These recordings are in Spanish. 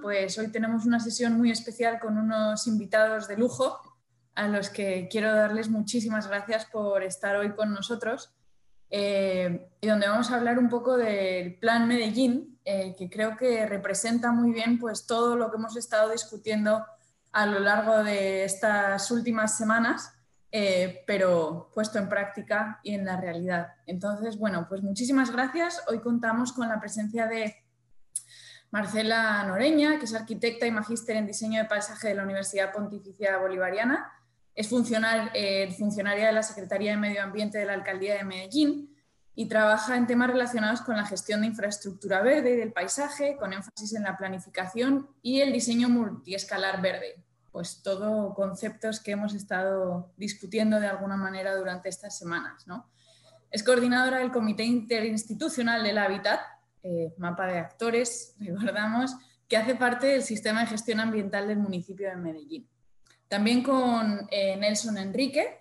pues hoy tenemos una sesión muy especial con unos invitados de lujo a los que quiero darles muchísimas gracias por estar hoy con nosotros y donde vamos a hablar un poco del Plan Medellín, que creo que representa muy bien pues, todo lo que hemos estado discutiendo a lo largo de estas últimas semanas, pero puesto en práctica y en la realidad. Entonces, bueno, pues muchísimas gracias. Hoy contamos con la presencia de Marcela Noreña, que es arquitecta y magíster en diseño de paisaje de la Universidad Pontificia Bolivariana. Es funcionaria de la Secretaría de Medio Ambiente de la Alcaldía de Medellín y trabaja en temas relacionados con la gestión de infraestructura verde y del paisaje, con énfasis en la planificación y el diseño multiescalar verde. Pues todo conceptos que hemos estado discutiendo de alguna manera durante estas semanas, ¿no? Es coordinadora del Comité Interinstitucional del Hábitat, mapa de actores, recordamos, que hace parte del sistema de gestión ambiental del municipio de Medellín. También con Nelson Enrique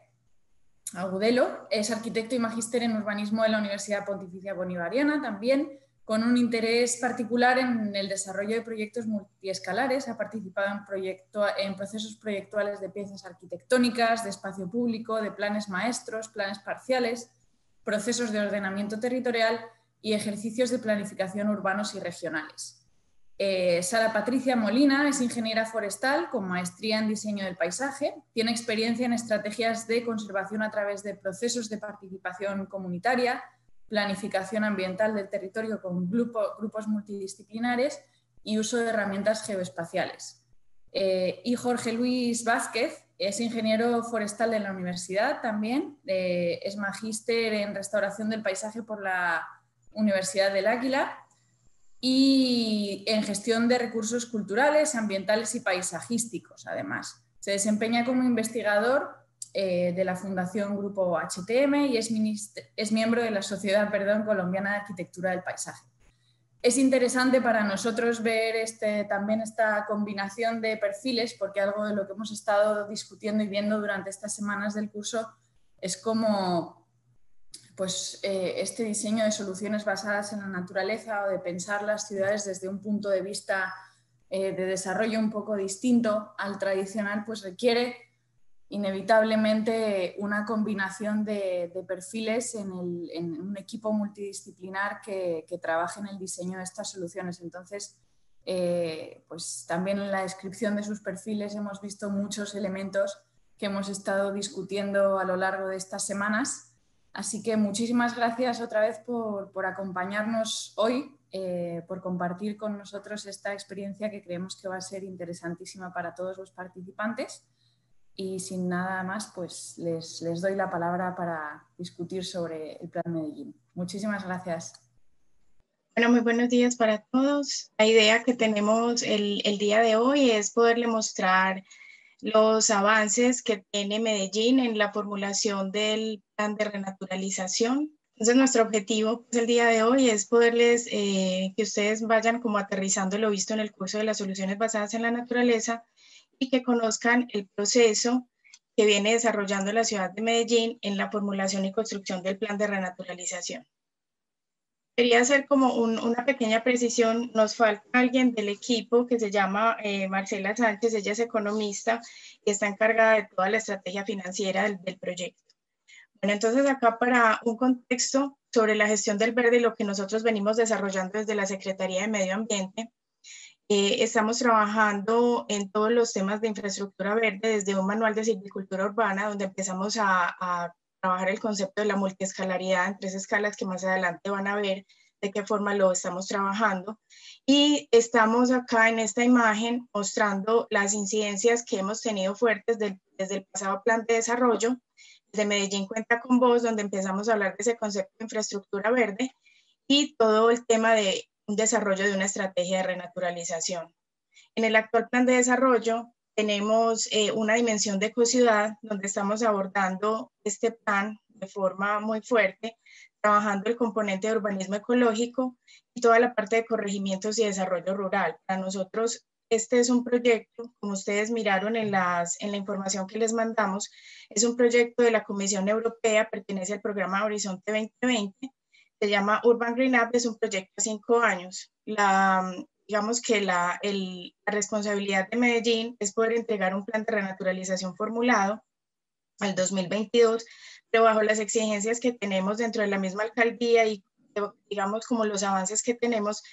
Agudelo, es arquitecto y magíster en urbanismo de la Universidad Pontificia Bolivariana, también con un interés particular en el desarrollo de proyectos multiescalares. Ha participado en procesos proyectuales de piezas arquitectónicas, de espacio público, de planes maestros, planes parciales, procesos de ordenamiento territorial y ejercicios de planificación urbanos y regionales. Sara Patricia Molina es ingeniera forestal con maestría en diseño del paisaje. Tiene experiencia en estrategias de conservación a través de procesos de participación comunitaria, planificación ambiental del territorio con grupos multidisciplinares y uso de herramientas geoespaciales. Y Jorge Luis Vázquez es ingeniero forestal de la universidad también, es magíster en restauración del paisaje por la Universidad del Águila y en gestión de recursos culturales, ambientales y paisajísticos, además. Se desempeña como investigador de la Fundación Grupo HTM y es miembro de la Sociedad Colombiana de Arquitectura del Paisaje. Es interesante para nosotros ver también esta combinación de perfiles, porque algo de lo que hemos estado discutiendo y viendo durante estas semanas del curso es cómo pues, este diseño de soluciones basadas en la naturaleza o de pensar las ciudades desde un punto de vista de desarrollo un poco distinto al tradicional, pues requiere inevitablemente una combinación de perfiles en un equipo multidisciplinar que trabaje en el diseño de estas soluciones. Entonces, pues también en la descripción de sus perfiles hemos visto muchos elementos que hemos estado discutiendo a lo largo de estas semanas. Así que muchísimas gracias otra vez por acompañarnos hoy, por compartir con nosotros esta experiencia que creemos que va a ser interesantísima para todos los participantes. Y sin nada más, pues les doy la palabra para discutir sobre el Plan Medellín. Muchísimas gracias. Bueno, muy buenos días para todos. La idea que tenemos el día de hoy es poderle mostrar los avances que tiene Medellín en la formulación del plan de renaturalización. Entonces, nuestro objetivo pues, el día de hoy es poderles, que ustedes vayan como aterrizando lo visto en el curso de las soluciones basadas en la naturaleza y que conozcan el proceso que viene desarrollando la ciudad de Medellín en la formulación y construcción del plan de renaturalización. Quería hacer como una pequeña precisión. Nos falta alguien del equipo que se llama Marcela Sánchez. Ella es economista y está encargada de toda la estrategia financiera del proyecto. Bueno, entonces acá para un contexto sobre la gestión del verde y lo que nosotros venimos desarrollando desde la Secretaría de Medio Ambiente, estamos trabajando en todos los temas de infraestructura verde desde un manual de silvicultura urbana donde empezamos a trabajar el concepto de la multiescalaridad en 3 escalas que más adelante van a ver de qué forma lo estamos trabajando. Y estamos acá en esta imagen mostrando las incidencias que hemos tenido fuertes desde el pasado plan de desarrollo, desde Medellín Cuenta con Vos, donde empezamos a hablar de ese concepto de infraestructura verde y todo el tema de un desarrollo de una estrategia de renaturalización. En el actual plan de desarrollo tenemos una dimensión de ecociudad donde estamos abordando este plan de forma muy fuerte, trabajando el componente de urbanismo ecológico y toda la parte de corregimientos y desarrollo rural. Para nosotros este es un proyecto, como ustedes miraron en la información que les mandamos, es un proyecto de la Comisión Europea, pertenece al programa Horizonte 2020, se llama Urban Green Up, es un proyecto de 5 años. digamos que la responsabilidad de Medellín es poder entregar un plan de renaturalización formulado al 2022, pero bajo las exigencias que tenemos dentro de la misma alcaldía y digamos como los avances que tenemos,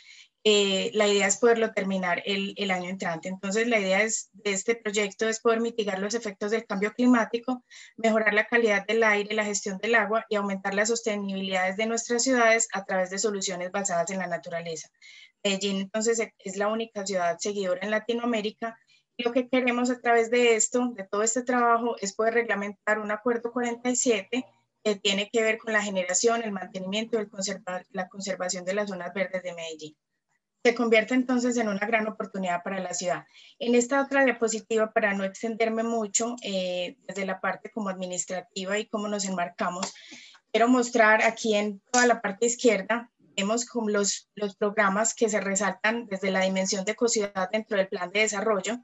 la idea es poderlo terminar el año entrante. Entonces, la idea de este proyecto es poder mitigar los efectos del cambio climático, mejorar la calidad del aire, la gestión del agua y aumentar la sostenibilidad de nuestras ciudades a través de soluciones basadas en la naturaleza. Medellín, entonces, es la única ciudad seguidora en Latinoamérica. Lo que queremos a través de esto, de todo este trabajo, es poder reglamentar un acuerdo 47 que tiene que ver con la generación, el mantenimiento y la conservación de las zonas verdes de Medellín. Se convierte entonces en una gran oportunidad para la ciudad. En esta otra diapositiva, para no extenderme mucho, desde la parte como administrativa y cómo nos enmarcamos, quiero mostrar aquí en toda la parte izquierda, vemos como los programas que se resaltan desde la dimensión de ecociudad dentro del plan de desarrollo,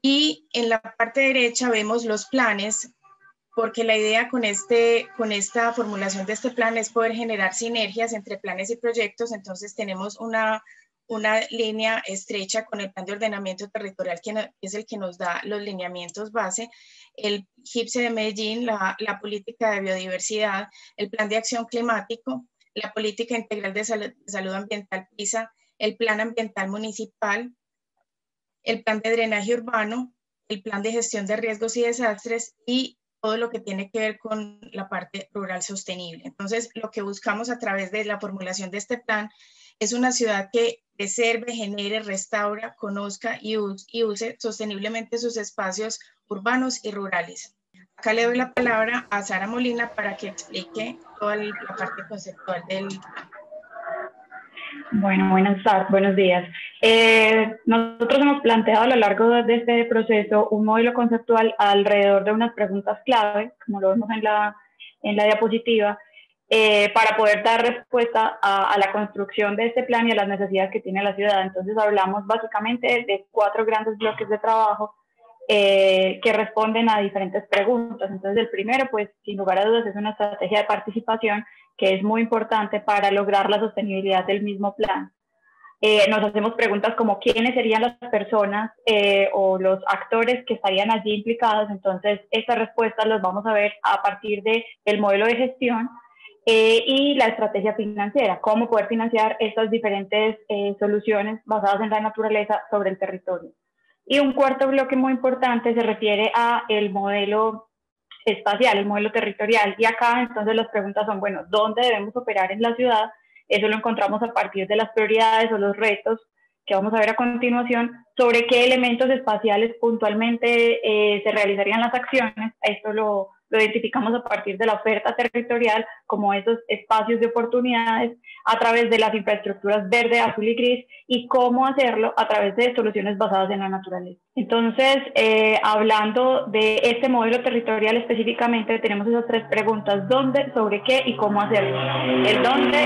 y en la parte derecha vemos los planes, porque la idea con esta formulación de este plan es poder generar sinergias entre planes y proyectos. Entonces tenemos una línea estrecha con el plan de ordenamiento territorial, que es el que nos da los lineamientos base, el GIPSE de Medellín, la política de biodiversidad, el plan de acción climático, la política integral de salud ambiental PISA, el plan ambiental municipal, el plan de drenaje urbano, el plan de gestión de riesgos y desastres y todo lo que tiene que ver con la parte rural sostenible. Entonces, lo que buscamos a través de la formulación de este plan es una ciudad que preserve, genere, restaura, conozca y use sosteniblemente sus espacios urbanos y rurales. Acá le doy la palabra a Sara Molina para que explique toda la parte conceptual del plan. Bueno, buenos días. Nosotros hemos planteado a lo largo de este proceso un modelo conceptual alrededor de unas preguntas clave, como lo vemos en la diapositiva, para poder dar respuesta a la construcción de este plan y a las necesidades que tiene la ciudad. Entonces hablamos básicamente de 4 grandes bloques de trabajo que responden a diferentes preguntas. Entonces el primero, pues sin lugar a dudas, es una estrategia de participación que es muy importante para lograr la sostenibilidad del mismo plan. Nos hacemos preguntas como quiénes serían las personas o los actores que estarían allí implicados. Entonces estas respuestas las vamos a ver a partir del modelo de gestión y la estrategia financiera, cómo poder financiar estas diferentes soluciones basadas en la naturaleza sobre el territorio. Y un cuarto bloque muy importante se refiere a el modelo espacial, el modelo territorial. Y acá entonces las preguntas son, bueno, ¿dónde debemos operar en la ciudad? Eso lo encontramos a partir de las prioridades o los retos que vamos a ver a continuación, sobre qué elementos espaciales puntualmente se realizarían las acciones. Esto lo identificamos a partir de la oferta territorial como esos espacios de oportunidades a través de las infraestructuras verde, azul y gris, y cómo hacerlo a través de soluciones basadas en la naturaleza. Entonces, hablando de este modelo territorial específicamente, tenemos esas 3 preguntas: ¿dónde, sobre qué y cómo hacerlo? El dónde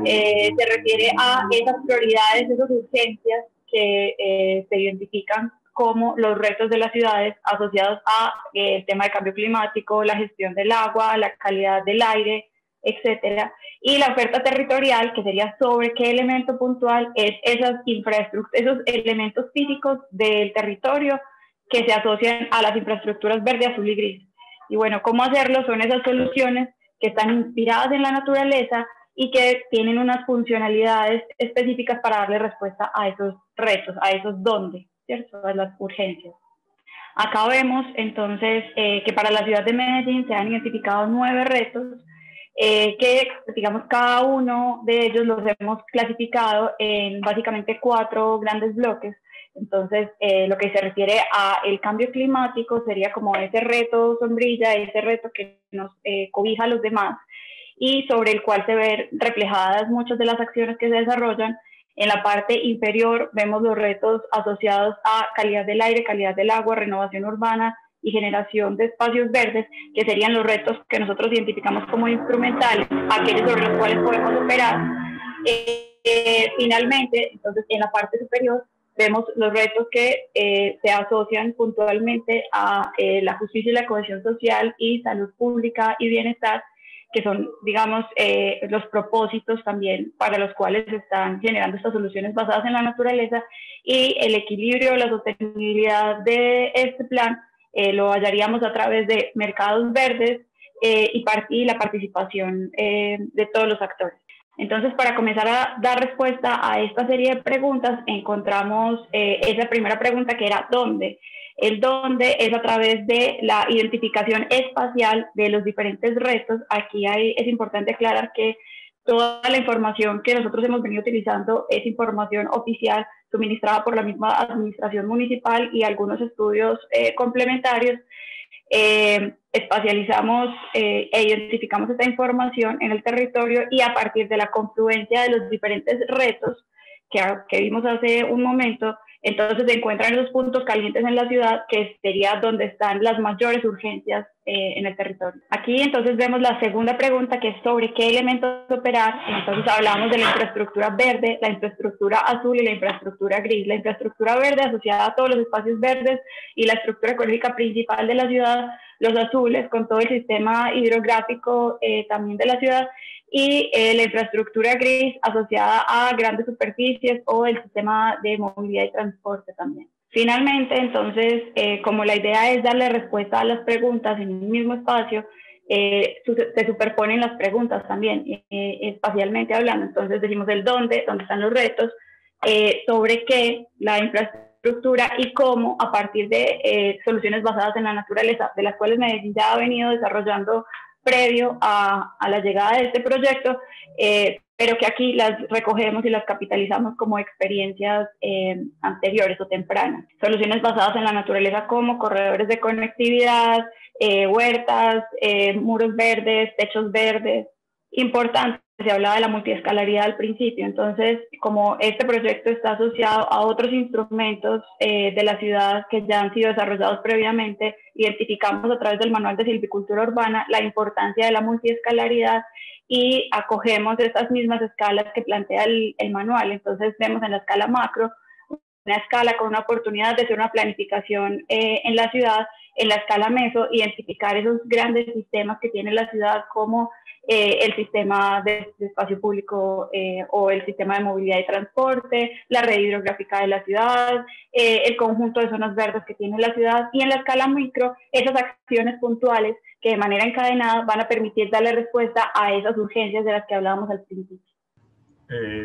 se refiere a esas prioridades, esas urgencias que se identifican como los retos de las ciudades asociados al tema de cambio climático, la gestión del agua, la calidad del aire, etcétera. Y la oferta territorial, que sería sobre qué elemento puntual es esas infraestructuras, esos elementos físicos del territorio que se asocian a las infraestructuras verde, azul y gris. Y bueno, ¿cómo hacerlo? Son esas soluciones que están inspiradas en la naturaleza y que tienen unas funcionalidades específicas para darle respuesta a esos retos, a esos dónde, ¿cierto? A las urgencias. Acá vemos entonces que para la ciudad de Medellín se han identificado 9 retos que, digamos, cada uno de ellos los hemos clasificado en básicamente 4 grandes bloques. Entonces, lo que se refiere al cambio climático sería como ese reto sombrilla, ese reto que nos cobija a los demás y sobre el cual se ven reflejadas muchas de las acciones que se desarrollan. En la parte inferior vemos los retos asociados a calidad del aire, calidad del agua, renovación urbana y generación de espacios verdes, que serían los retos que nosotros identificamos como instrumentales, aquellos sobre los cuales podemos operar. Finalmente, entonces, en la parte superior vemos los retos que se asocian puntualmente a la justicia y la cohesión social y salud pública y bienestar, que son, digamos, los propósitos también para los cuales se están generando estas soluciones basadas en la naturaleza, y el equilibrio, la sostenibilidad de este plan lo hallaríamos a través de mercados verdes y la participación de todos los actores. Entonces, para comenzar a dar respuesta a esta serie de preguntas, encontramos esa primera pregunta, que era ¿dónde? El dónde es a través de la identificación espacial de los diferentes retos. Aquí es importante aclarar que toda la información que nosotros hemos venido utilizando es información oficial suministrada por la misma administración municipal y algunos estudios complementarios. Espacializamos e identificamos esta información en el territorio, y a partir de la confluencia de los diferentes retos que vimos hace un momento, entonces se encuentran los puntos calientes en la ciudad, que sería donde están las mayores urgencias en el territorio. Aquí entonces vemos la segunda pregunta, que es sobre qué elementos operar. Entonces hablamos de la infraestructura verde, la infraestructura azul y la infraestructura gris. La infraestructura verde asociada a todos los espacios verdes y la estructura ecológica principal de la ciudad, los azules con todo el sistema hidrográfico también de la ciudad, y la infraestructura gris asociada a grandes superficies o el sistema de movilidad y transporte también. Finalmente, entonces, como la idea es darle respuesta a las preguntas en un mismo espacio, se superponen las preguntas también, espacialmente hablando. Entonces decimos el dónde están los retos, sobre qué, la infraestructura, y cómo, a partir de soluciones basadas en la naturaleza, de las cuales Medellín ya ha venido desarrollando previo a la llegada de este proyecto, pero que aquí las recogemos y las capitalizamos como experiencias anteriores o tempranas. Soluciones basadas en la naturaleza como corredores de conectividad, huertas, muros verdes, techos verdes. Importante, se hablaba de la multiescalaridad al principio. Entonces, como este proyecto está asociado a otros instrumentos de la ciudad que ya han sido desarrollados previamente, identificamos a través del Manual de Silvicultura Urbana la importancia de la multiescalaridad y acogemos estas mismas escalas que plantea el manual. Entonces vemos en la escala macro una escala con una oportunidad de hacer una planificación en la ciudad, en la escala meso, identificar esos grandes sistemas que tiene la ciudad, como el sistema de espacio público o el sistema de movilidad y transporte, la red hidrográfica de la ciudad, el conjunto de zonas verdes que tiene la ciudad, y en la escala micro, esas acciones puntuales que de manera encadenada van a permitir darle respuesta a esas urgencias de las que hablábamos al principio.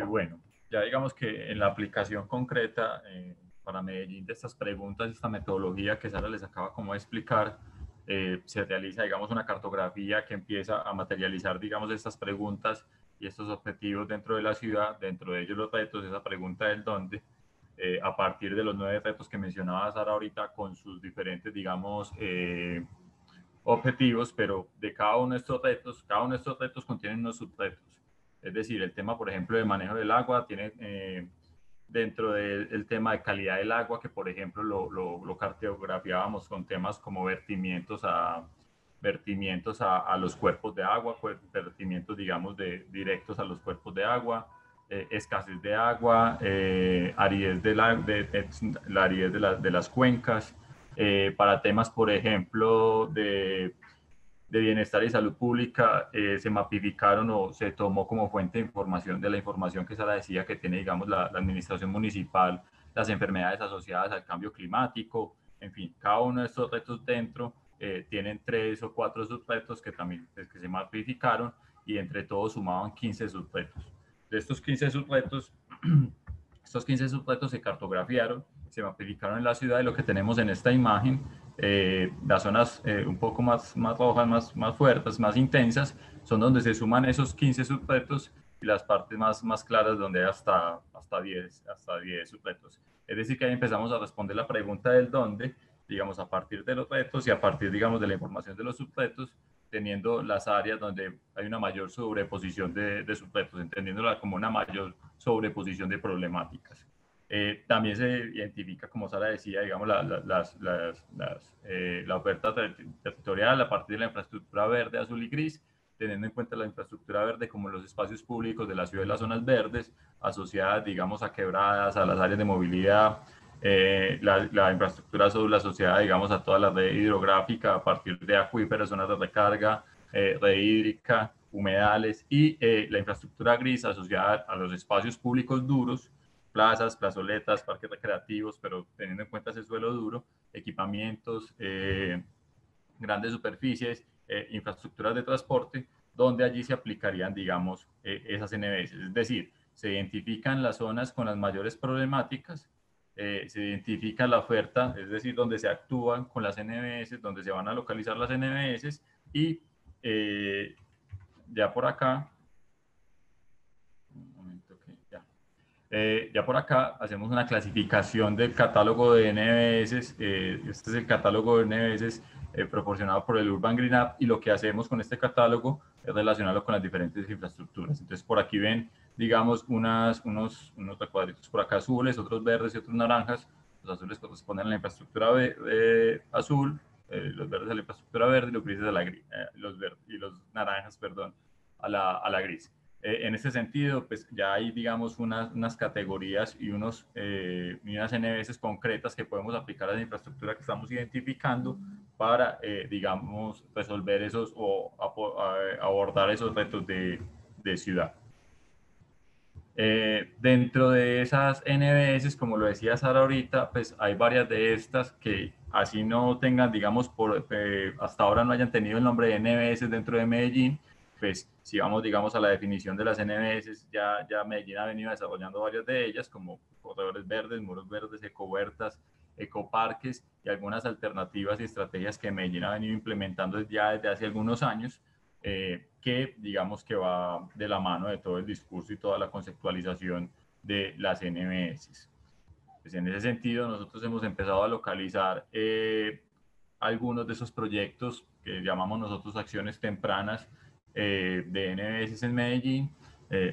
Bueno, ya digamos que en la aplicación concreta para Medellín de estas preguntas, esta metodología que Sara les acaba como de explicar, se realiza, digamos, una cartografía que empieza a materializar, digamos, estas preguntas y estos objetivos dentro de la ciudad, dentro de ellos los retos, esa pregunta del dónde, a partir de los 9 retos que mencionaba Sara ahorita, con sus diferentes, digamos, objetivos, pero de cada uno de estos retos contienen unos subretos. Es decir, el tema, por ejemplo, de manejo del agua tiene dentro del tema de calidad del agua, que por ejemplo lo cartografiábamos con temas como vertimientos a los cuerpos de agua, vertimientos, digamos, directos a los cuerpos de agua, escasez de agua, aridez la aridez de las cuencas, para temas, por ejemplo, de bienestar y salud pública, se mapificaron o se tomó como fuente de información de la información que Sara decía que tiene, digamos, la administración municipal, las enfermedades asociadas al cambio climático. En fin, cada uno de estos retos dentro tienen 3 o 4 subretos que también que se mapificaron, y entre todos sumaban 15 subretos. De estos 15 subretos, se cartografiaron, se mapificaron en la ciudad, y lo que tenemos en esta imagen, las zonas un poco más rojas, más fuertes, más intensas, son donde se suman esos 15 subretos, y las partes más claras donde hay hasta 10 subretos. Es decir, que ahí empezamos a responder la pregunta del dónde, digamos, a partir de los retos y a partir, digamos, de la información de los subretos, teniendo las áreas donde hay una mayor sobreposición de subretos, entendiéndola como una mayor sobreposición de problemáticas. También se identifica, como Sara decía, digamos, la oferta territorial a partir de la infraestructura verde, azul y gris, teniendo en cuenta la infraestructura verde como los espacios públicos de la ciudad y las zonas verdes, asociadas, digamos, a quebradas, a las áreas de movilidad, la infraestructura azul asociada, digamos, a toda la red hidrográfica a partir de acuíferos, zonas de recarga, red hídrica, humedales y la infraestructura gris asociada a los espacios públicos duros, plazas, plazoletas, parques recreativos, pero teniendo en cuenta ese suelo duro, equipamientos, grandes superficies, infraestructuras de transporte, donde allí se aplicarían, digamos, esas NBS. Es decir, se identifican las zonas con las mayores problemáticas, se identifica la oferta, es decir, donde se actúan con las NBS, donde se van a localizar las NBS y ya por acá, un momento que ya por acá hacemos una clasificación del catálogo de NBS. Este es el catálogo de NBS proporcionado por el Urban Green App, y lo que hacemos con este catálogo es relacionarlo con las diferentes infraestructuras. Entonces por aquí ven, digamos, unos recuadritos por acá azules, otros verdes y otros naranjas. Los azules corresponden a la infraestructura azul, los verdes a la infraestructura verde y los grises a la gris, los naranjas, perdón, a la gris. En este sentido, pues ya hay, digamos, unas categorías y unas NBS concretas que podemos aplicar a la infraestructura que estamos identificando para, digamos, resolver esos o abordar esos retos de ciudad. Dentro de esas NBS, como lo decía Sara ahorita, pues hay varias de estas que así no tengan, digamos, hasta ahora no hayan tenido el nombre de NBS dentro de Medellín, pues si vamos, digamos, a la definición de las NBS, ya Medellín ha venido desarrollando varias de ellas, como corredores verdes, muros verdes, ecohuertas, ecoparques y algunas alternativas y estrategias que Medellín ha venido implementando ya desde hace algunos años, que digamos que va de la mano de todo el discurso y toda la conceptualización de las NBS. Pues en ese sentido, nosotros hemos empezado a localizar algunos de esos proyectos que llamamos nosotros acciones tempranas de NBS en Medellín.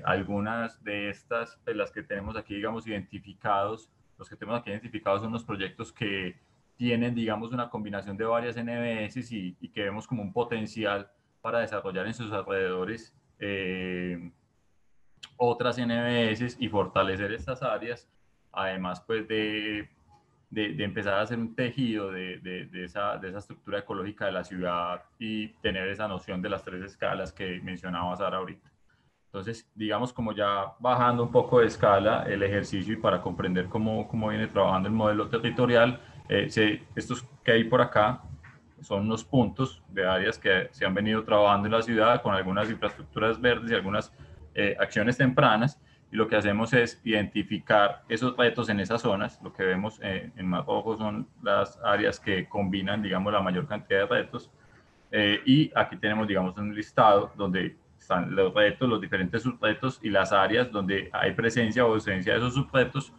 Algunas de estas, de las que tenemos aquí, digamos, identificados, los que tenemos aquí identificados son los proyectos que tienen, digamos, una combinación de varias NBS y que vemos como un potencial para desarrollar en sus alrededores otras NBS y fortalecer estas áreas, además pues de empezar a hacer un tejido de esa estructura ecológica de la ciudad y tener esa noción de las 3 escalas que mencionaba Sara ahorita. Entonces, digamos, como ya bajando un poco de escala el ejercicio y para comprender cómo viene trabajando el modelo territorial, estos que hay por acá son unos puntos de áreas que se han venido trabajando en la ciudad con algunas infraestructuras verdes y algunas acciones tempranas, y lo que hacemos es identificar esos retos en esas zonas. Lo que vemos en más rojo son las áreas que combinan, digamos, la mayor cantidad de retos, y aquí tenemos, digamos, un listado donde están los retos, los diferentes subretos y las áreas donde hay presencia o ausencia de esos subretos,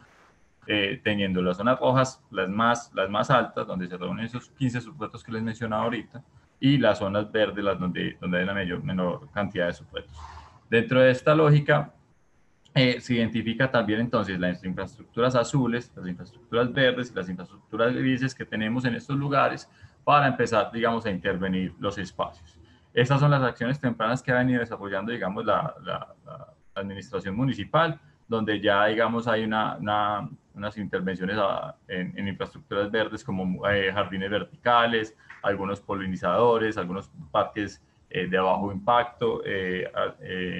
teniendo las zonas rojas las más altas, donde se reúnen esos 15 subretos que les mencionaba ahorita, y las zonas verdes, las donde hay la menor cantidad de subretos. Dentro de esta lógica, se identifica también entonces las infraestructuras azules, las infraestructuras verdes y las infraestructuras grises que tenemos en estos lugares para empezar, digamos, a intervenir los espacios. Estas son las acciones tempranas que ha venido desarrollando, digamos, la administración municipal, donde ya, digamos, hay unas intervenciones en infraestructuras verdes como jardines verticales, algunos polinizadores, algunos parques de bajo impacto,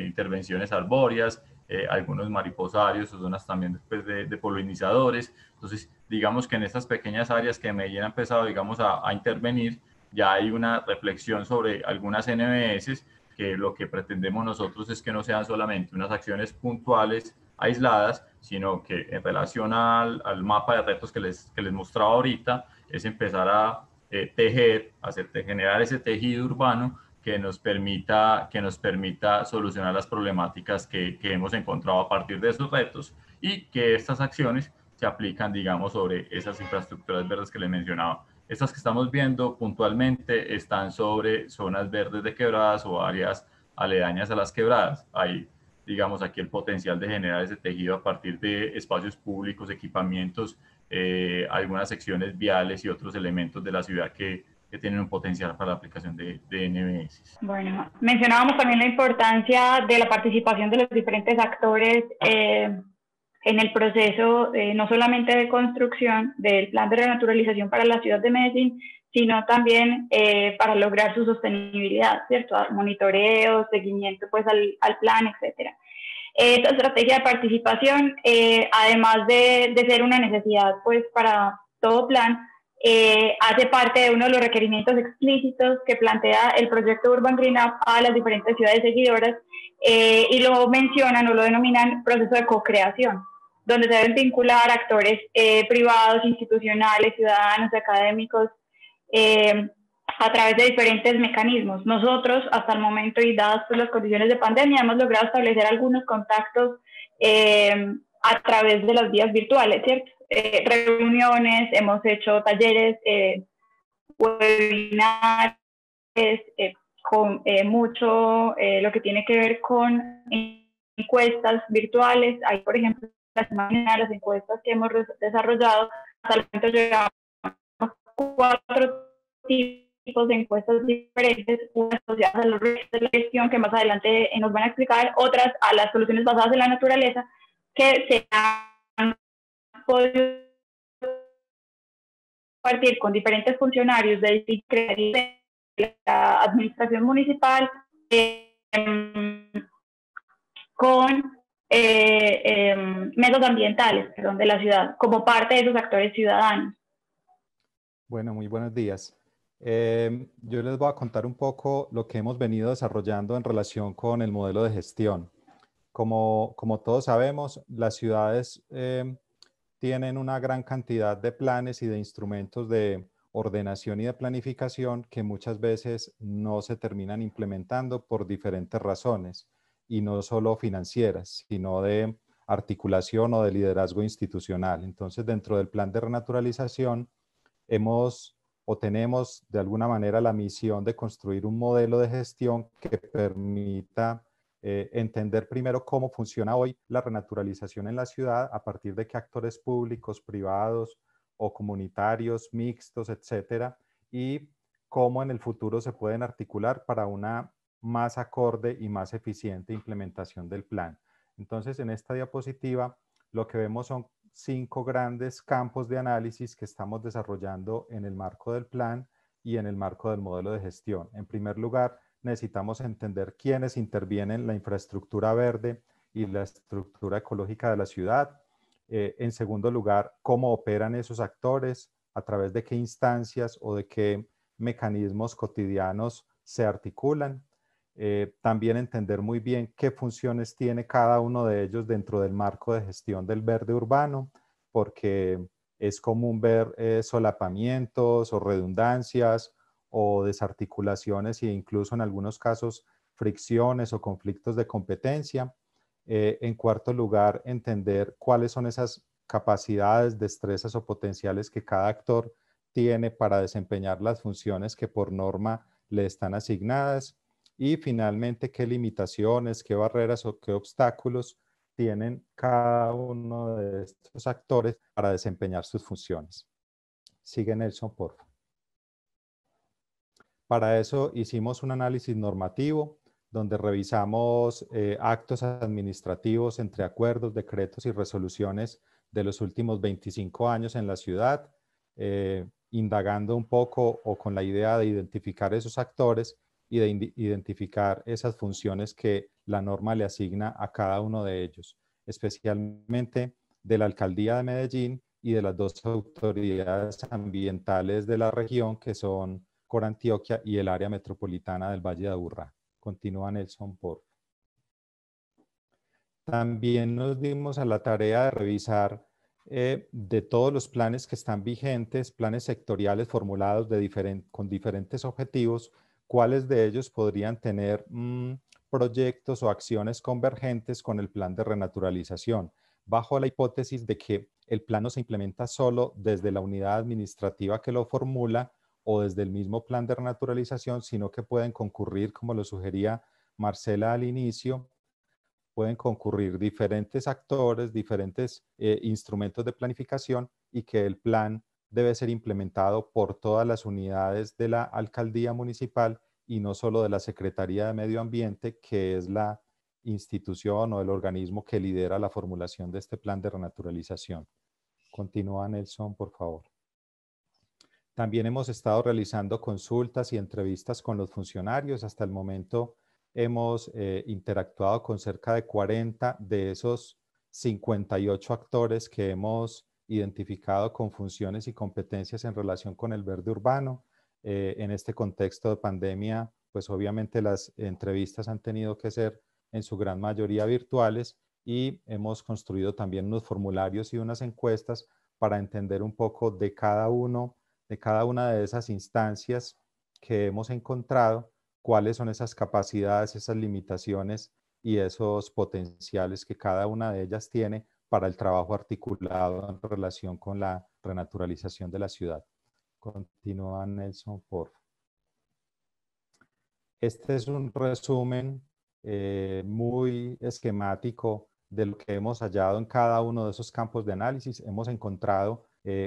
intervenciones arbóreas, algunos mariposarios o zonas también después de polinizadores. Entonces, digamos que en estas pequeñas áreas que Medellín ha empezado, digamos, a intervenir, ya hay una reflexión sobre algunas NBS, que lo que pretendemos nosotros es que no sean solamente unas acciones puntuales, aisladas, sino que en relación al mapa de retos que les mostraba ahorita, es empezar a generar ese tejido urbano que nos permita solucionar las problemáticas que hemos encontrado a partir de esos retos, y que estas acciones se aplican, digamos, sobre esas infraestructuras verdes que les mencionaba. Estas que estamos viendo puntualmente están sobre zonas verdes de quebradas o áreas aledañas a las quebradas. Hay, digamos, aquí el potencial de generar ese tejido a partir de espacios públicos, equipamientos, algunas secciones viales y otros elementos de la ciudad que tienen un potencial para la aplicación de NBS. Bueno, mencionábamos también la importancia de la participación de los diferentes actores en el proceso, no solamente de construcción del plan de renaturalización para la ciudad de Medellín, sino también para lograr su sostenibilidad, ¿cierto? Monitoreo, seguimiento pues al plan, etcétera. Esta estrategia de participación, además de ser una necesidad pues para todo plan, hace parte de uno de los requerimientos explícitos que plantea el proyecto Urban Green Up a las diferentes ciudades seguidoras, y lo mencionan o lo denominan proceso de co-creación, donde se deben vincular actores privados, institucionales, ciudadanos, académicos, a través de diferentes mecanismos. Nosotros, hasta el momento y dadas pues, las condiciones de pandemia, hemos logrado establecer algunos contactos a través de las vías virtuales, ¿cierto? Reuniones, hemos hecho talleres, webinars, con mucho lo que tiene que ver con encuestas virtuales. Hay, por ejemplo, las encuestas que hemos desarrollado, hasta el momento llegamos a 4 tipos de encuestas diferentes, unas asociadas a los riesgos de la gestión, que más adelante nos van a explicar, otras a las soluciones basadas en la naturaleza, que se han podido compartir con diferentes funcionarios de la administración municipal, con métodos ambientales, perdón, de la ciudad, como parte de esos actores ciudadanos. Bueno, muy buenos días. Yo les voy a contar un poco lo que hemos venido desarrollando en relación con el modelo de gestión. Como todos sabemos, las ciudades tienen una gran cantidad de planes y de instrumentos de ordenación y de planificación que muchas veces no se terminan implementando por diferentes razones, y no solo financieras, sino de articulación o de liderazgo institucional. Entonces, dentro del plan de renaturalización, tenemos de alguna manera la misión de construir un modelo de gestión que permita entender primero cómo funciona hoy la renaturalización en la ciudad, a partir de qué actores públicos, privados o comunitarios, mixtos, etcétera, y cómo en el futuro se pueden articular para una más acorde y más eficiente implementación del plan. Entonces, en esta diapositiva, lo que vemos son 5 grandes campos de análisis que estamos desarrollando en el marco del plan y en el marco del modelo de gestión. En primer lugar, necesitamos entender quiénes intervienen en la infraestructura verde y la estructura ecológica de la ciudad. En segundo lugar, cómo operan esos actores, a través de qué instancias o de qué mecanismos cotidianos se articulan. También entender muy bien qué funciones tiene cada uno de ellos dentro del marco de gestión del verde urbano, porque es común ver solapamientos o redundancias o desarticulaciones e incluso en algunos casos fricciones o conflictos de competencia. En cuarto lugar, entender cuáles son esas capacidades, destrezas o potenciales que cada actor tiene para desempeñar las funciones que por norma le están asignadas. Y finalmente, qué limitaciones, qué barreras o qué obstáculos tienen cada uno de estos actores para desempeñar sus funciones. Sigue, Nelson, por favor. Para eso hicimos un análisis normativo donde revisamos actos administrativos entre acuerdos, decretos y resoluciones de los últimos 25 años en la ciudad, indagando un poco o con la idea de identificar esos actores y de identificar esas funciones que la norma le asigna a cada uno de ellos, especialmente de la Alcaldía de Medellín y de las 2 autoridades ambientales de la región, que son Corantioquia y el área metropolitana del Valle de Aburrá. Continúa, Nelson, por. También nos dimos a la tarea de revisar de todos los planes que están vigentes, planes sectoriales formulados con diferentes objetivos, cuáles de ellos podrían tener proyectos o acciones convergentes con el plan de renaturalización, bajo la hipótesis de que el plan no se implementa solo desde la unidad administrativa que lo formula o desde el mismo plan de renaturalización, sino que pueden concurrir, como lo sugería Marcela al inicio, pueden concurrir diferentes actores, diferentes instrumentos de planificación, y que el plan debe ser implementado por todas las unidades de la alcaldía municipal y no solo de la Secretaría de Medio Ambiente, que es la institución o el organismo que lidera la formulación de este plan de renaturalización. Continúa, Nelson, por favor. También hemos estado realizando consultas y entrevistas con los funcionarios. Hasta el momento hemos interactuado con cerca de 40 de esos 58 actores que hemos identificado con funciones y competencias en relación con el verde urbano. En este contexto de pandemia, pues obviamente las entrevistas han tenido que ser en su gran mayoría virtuales y hemos construido también unos formularios y unas encuestas para entender un poco de cada una de esas instancias que hemos encontrado, cuáles son esas capacidades, esas limitaciones y esos potenciales que cada una de ellas tiene para el trabajo articulado en relación con la renaturalización de la ciudad. Continúa, Nelson, por favor. Este es un resumen muy esquemático de lo que hemos hallado en cada uno de esos campos de análisis. Hemos encontrado,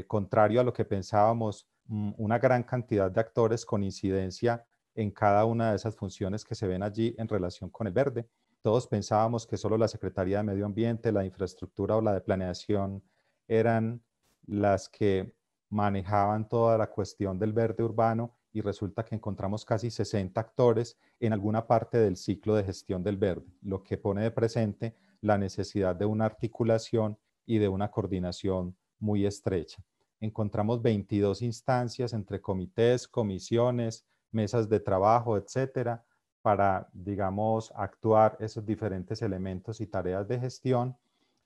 contrario a lo que pensábamos, una gran cantidad de actores con incidencia en cada una de esas funciones que se ven allí en relación con el verde. Todos pensábamos que solo la Secretaría de Medio Ambiente, la infraestructura o la de planeación eran las que manejaban toda la cuestión del verde urbano, y resulta que encontramos casi 60 actores en alguna parte del ciclo de gestión del verde, lo que pone de presente la necesidad de una articulación y de una coordinación muy estrecha. Encontramos 22 instancias entre comités, comisiones, mesas de trabajo, etcétera, para, digamos, actuar esos diferentes elementos y tareas de gestión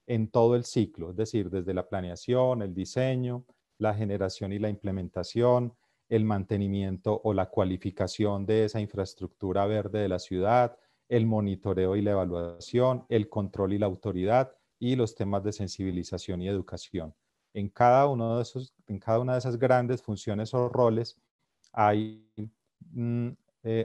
en todo el ciclo, es decir, desde la planeación, el diseño, la generación y la implementación, el mantenimiento o la cualificación de esa infraestructura verde de la ciudad, el monitoreo y la evaluación, el control y la autoridad y los temas de sensibilización y educación. En cada una de esas grandes funciones o roles hay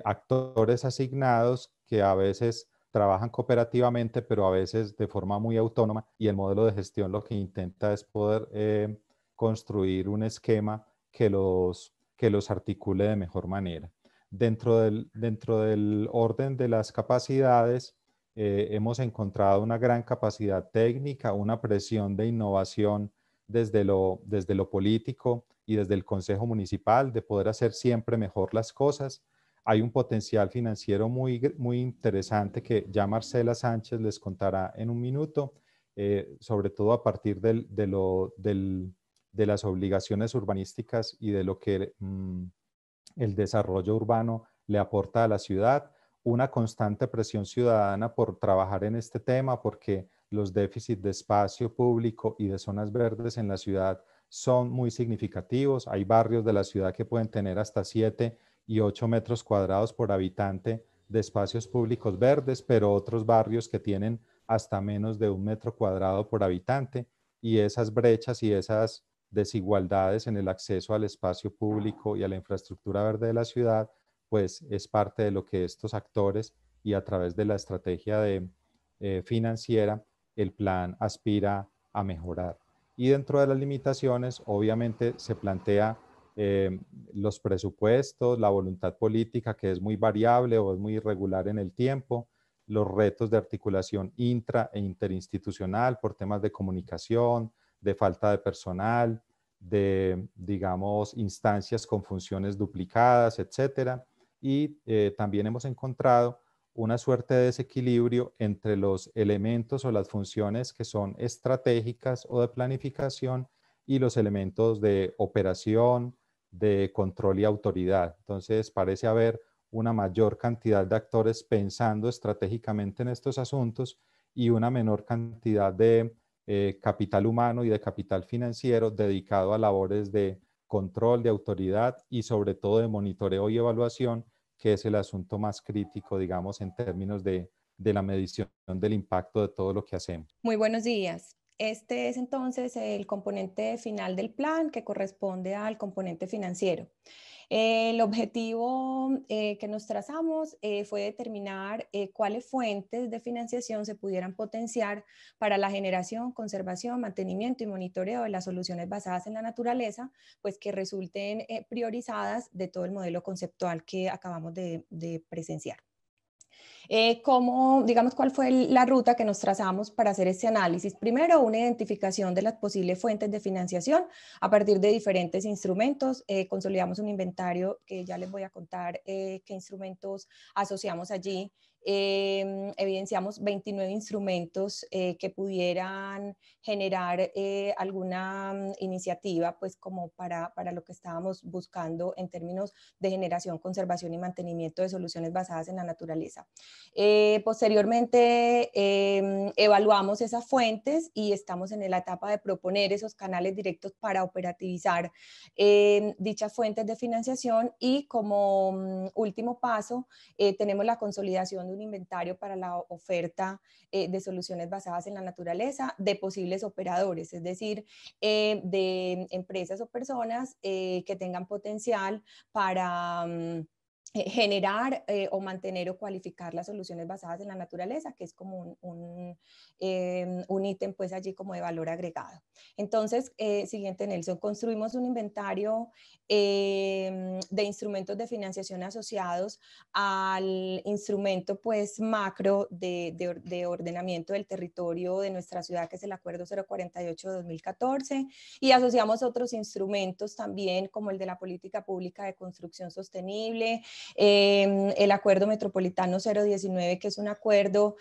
actores asignados que a veces trabajan cooperativamente, pero a veces de forma muy autónoma, y el modelo de gestión lo que intenta es poder construir un esquema que los articule de mejor manera. Dentro del orden de las capacidades, hemos encontrado una gran capacidad técnica, una presión de innovación desde lo político y desde el Consejo Municipal de poder hacer siempre mejor las cosas. Hay un potencial financiero muy interesante que ya Marcela Sánchez les contará en un minuto, sobre todo a partir de las obligaciones urbanísticas y de lo que el desarrollo urbano le aporta a la ciudad. Una constante presión ciudadana por trabajar en este tema, porque los déficits de espacio público y de zonas verdes en la ciudad son muy significativos. Hay barrios de la ciudad que pueden tener hasta 7 y 8 metros cuadrados por habitante de espacios públicos verdes, pero otros barrios que tienen hasta menos de 1 metro cuadrado por habitante, y esas brechas y esas desigualdades en el acceso al espacio público y a la infraestructura verde de la ciudad, pues es parte de lo que estos actores y a través de la estrategia financiera, el plan aspira a mejorar. Y dentro de las limitaciones, obviamente se plantea los presupuestos, la voluntad política que es muy variable o es muy irregular en el tiempo, los retos de articulación intra e interinstitucional por temas de comunicación, de falta de personal, de, digamos, instancias con funciones duplicadas, etcétera. Y también hemos encontrado una suerte de desequilibrio entre los elementos o las funciones que son estratégicas o de planificación y los elementos de operación, de control y autoridad. Entonces, parece haber una mayor cantidad de actores pensando estratégicamente en estos asuntos y una menor cantidad de capital humano y de capital financiero dedicado a labores de control, de autoridad y sobre todo de monitoreo y evaluación, que es el asunto más crítico, digamos, en términos de la medición del impacto de todo lo que hacemos. Muy buenos días. Este es entonces el componente final del plan que corresponde al componente financiero. El objetivo que nos trazamos fue determinar cuáles fuentes de financiación se pudieran potenciar para la generación, conservación, mantenimiento y monitoreo de las soluciones basadas en la naturaleza, pues que resulten priorizadas de todo el modelo conceptual que acabamos de presenciar. Digamos, ¿cuál fue la ruta que nos trazamos para hacer este análisis? Primero, una identificación de las posibles fuentes de financiación a partir de diferentes instrumentos. Consolidamos un inventario que ya les voy a contar qué instrumentos asociamos allí. Evidenciamos 29 instrumentos que pudieran generar alguna iniciativa, pues como para lo que estábamos buscando en términos de generación, conservación y mantenimiento de soluciones basadas en la naturaleza. Posteriormente evaluamos esas fuentes y estamos en la etapa de proponer esos canales directos para operativizar dichas fuentes de financiación, y como último paso tenemos la consolidación de un inventario para la oferta de soluciones basadas en la naturaleza de posibles operadores, es decir, de empresas o personas que tengan potencial para generar o mantener o cualificar las soluciones basadas en la naturaleza, que es como un ítem pues allí como de valor agregado. Entonces, siguiente, Nelson, construimos un inventario de instrumentos de financiación asociados al instrumento pues macro de ordenamiento del territorio de nuestra ciudad, que es el Acuerdo 048 de 2014, y asociamos otros instrumentos también como el de la Política Pública de Construcción Sostenible, el Acuerdo Metropolitano 019, que es un acuerdo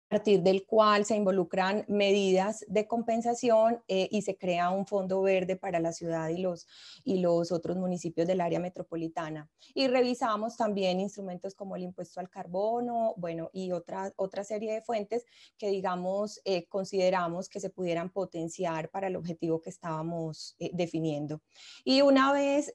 a partir del cual se involucran medidas de compensación y se crea un fondo verde para la ciudad y los otros municipios del área metropolitana. Y revisamos también instrumentos como el impuesto al carbono, bueno, y otra serie de fuentes que, digamos, consideramos que se pudieran potenciar para el objetivo que estábamos definiendo. Y una vez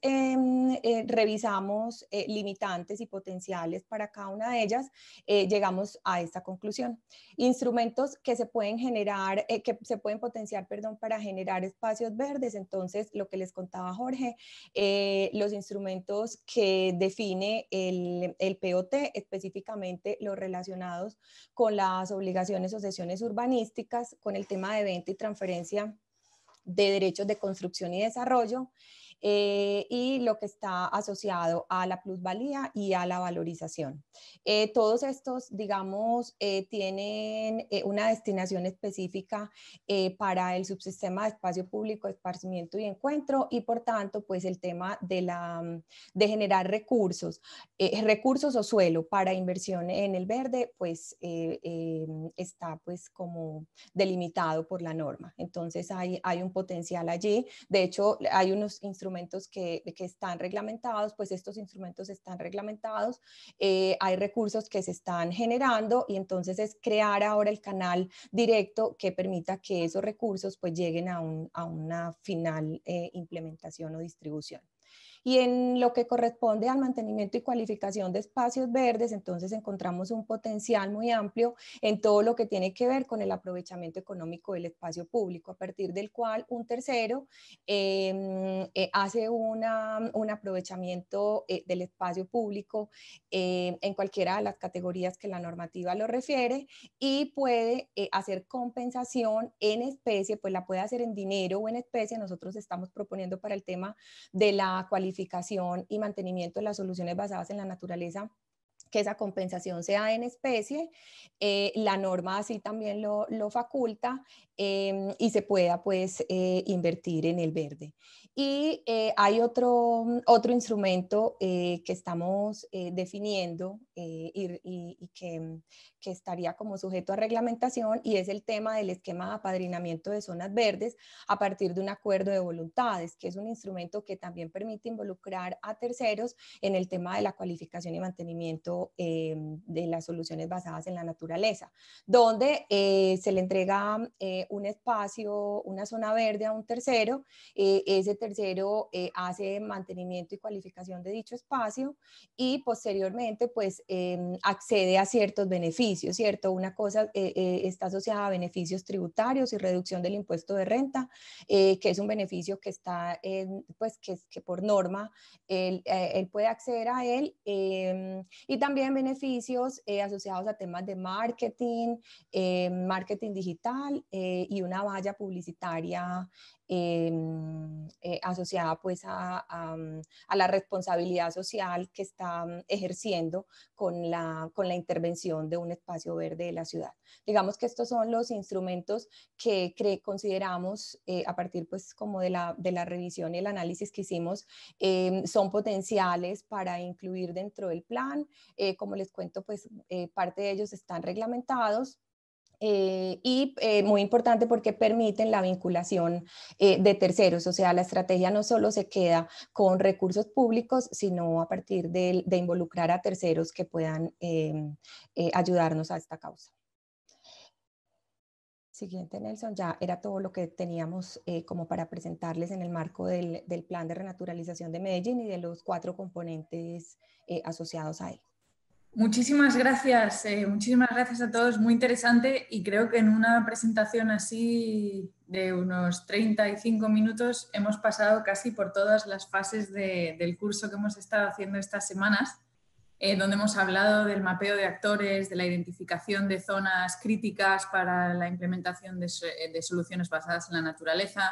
revisamos limitantes y potenciales para cada una de ellas, llegamos a esta conclusión. Instrumentos que se pueden generar, que se pueden potenciar, perdón, para generar espacios verdes. Entonces, lo que les contaba Jorge, los instrumentos que define el POT, específicamente los relacionados con las obligaciones o cesiones urbanísticas, con el tema de venta y transferencia de derechos de construcción y desarrollo, y lo que está asociado a la plusvalía y a la valorización. Todos estos, digamos, tienen una destinación específica para el subsistema de espacio público, esparcimiento y encuentro, y por tanto, pues el tema de generar recursos o suelo para inversión en el verde, pues está pues como delimitado por la norma. Entonces hay un potencial allí. De hecho, hay unos instrumentos que están reglamentados, pues estos instrumentos están reglamentados, hay recursos que se están generando, y entonces es crear ahora el canal directo que permita que esos recursos pues lleguen a una final implementación o distribución. Y en lo que corresponde al mantenimiento y cualificación de espacios verdes, entonces encontramos un potencial muy amplio en todo lo que tiene que ver con el aprovechamiento económico del espacio público, a partir del cual un tercero hace un aprovechamiento del espacio público en cualquiera de las categorías que la normativa lo refiere, y puede hacer compensación en especie, pues la puede hacer en dinero o en especie. Nosotros estamos proponiendo para el tema de la cualificación y mantenimiento de las soluciones basadas en la naturaleza, que esa compensación sea en especie. La norma así también lo faculta, y se pueda pues invertir en el verde. Y hay otro instrumento que estamos definiendo y que estaría como sujeto a reglamentación, y es el tema del esquema de apadrinamiento de zonas verdes a partir de un acuerdo de voluntades, que es un instrumento que también permite involucrar a terceros en el tema de la cualificación y mantenimiento de las soluciones basadas en la naturaleza, donde se le entrega un espacio, una zona verde a un tercero. Ese tercero hace mantenimiento y cualificación de dicho espacio, y posteriormente pues accede a ciertos beneficios, ¿cierto? Una cosa está asociada a beneficios tributarios y reducción del impuesto de renta, que es un beneficio que está, pues que por norma él puede acceder a él, y también también beneficios asociados a temas de marketing, marketing digital y una valla publicitaria asociada pues a la responsabilidad social que está ejerciendo con la intervención de un espacio verde de la ciudad. Digamos que estos son los instrumentos que consideramos a partir pues como de la revisión y el análisis que hicimos, son potenciales para incluir dentro del plan. Como les cuento, pues parte de ellos están reglamentados. Muy importante porque permiten la vinculación de terceros, o sea, la estrategia no solo se queda con recursos públicos, sino a partir de involucrar a terceros que puedan ayudarnos a esta causa. Siguiente, Nelson, ya era todo lo que teníamos como para presentarles en el marco del plan de renaturalización de Medellín y de los 4 componentes asociados a él. Muchísimas gracias a todos, muy interesante, y creo que en una presentación así de unos 35 minutos hemos pasado casi por todas las fases del curso que hemos estado haciendo estas semanas, donde hemos hablado del mapeo de actores, de la identificación de zonas críticas para la implementación de soluciones basadas en la naturaleza.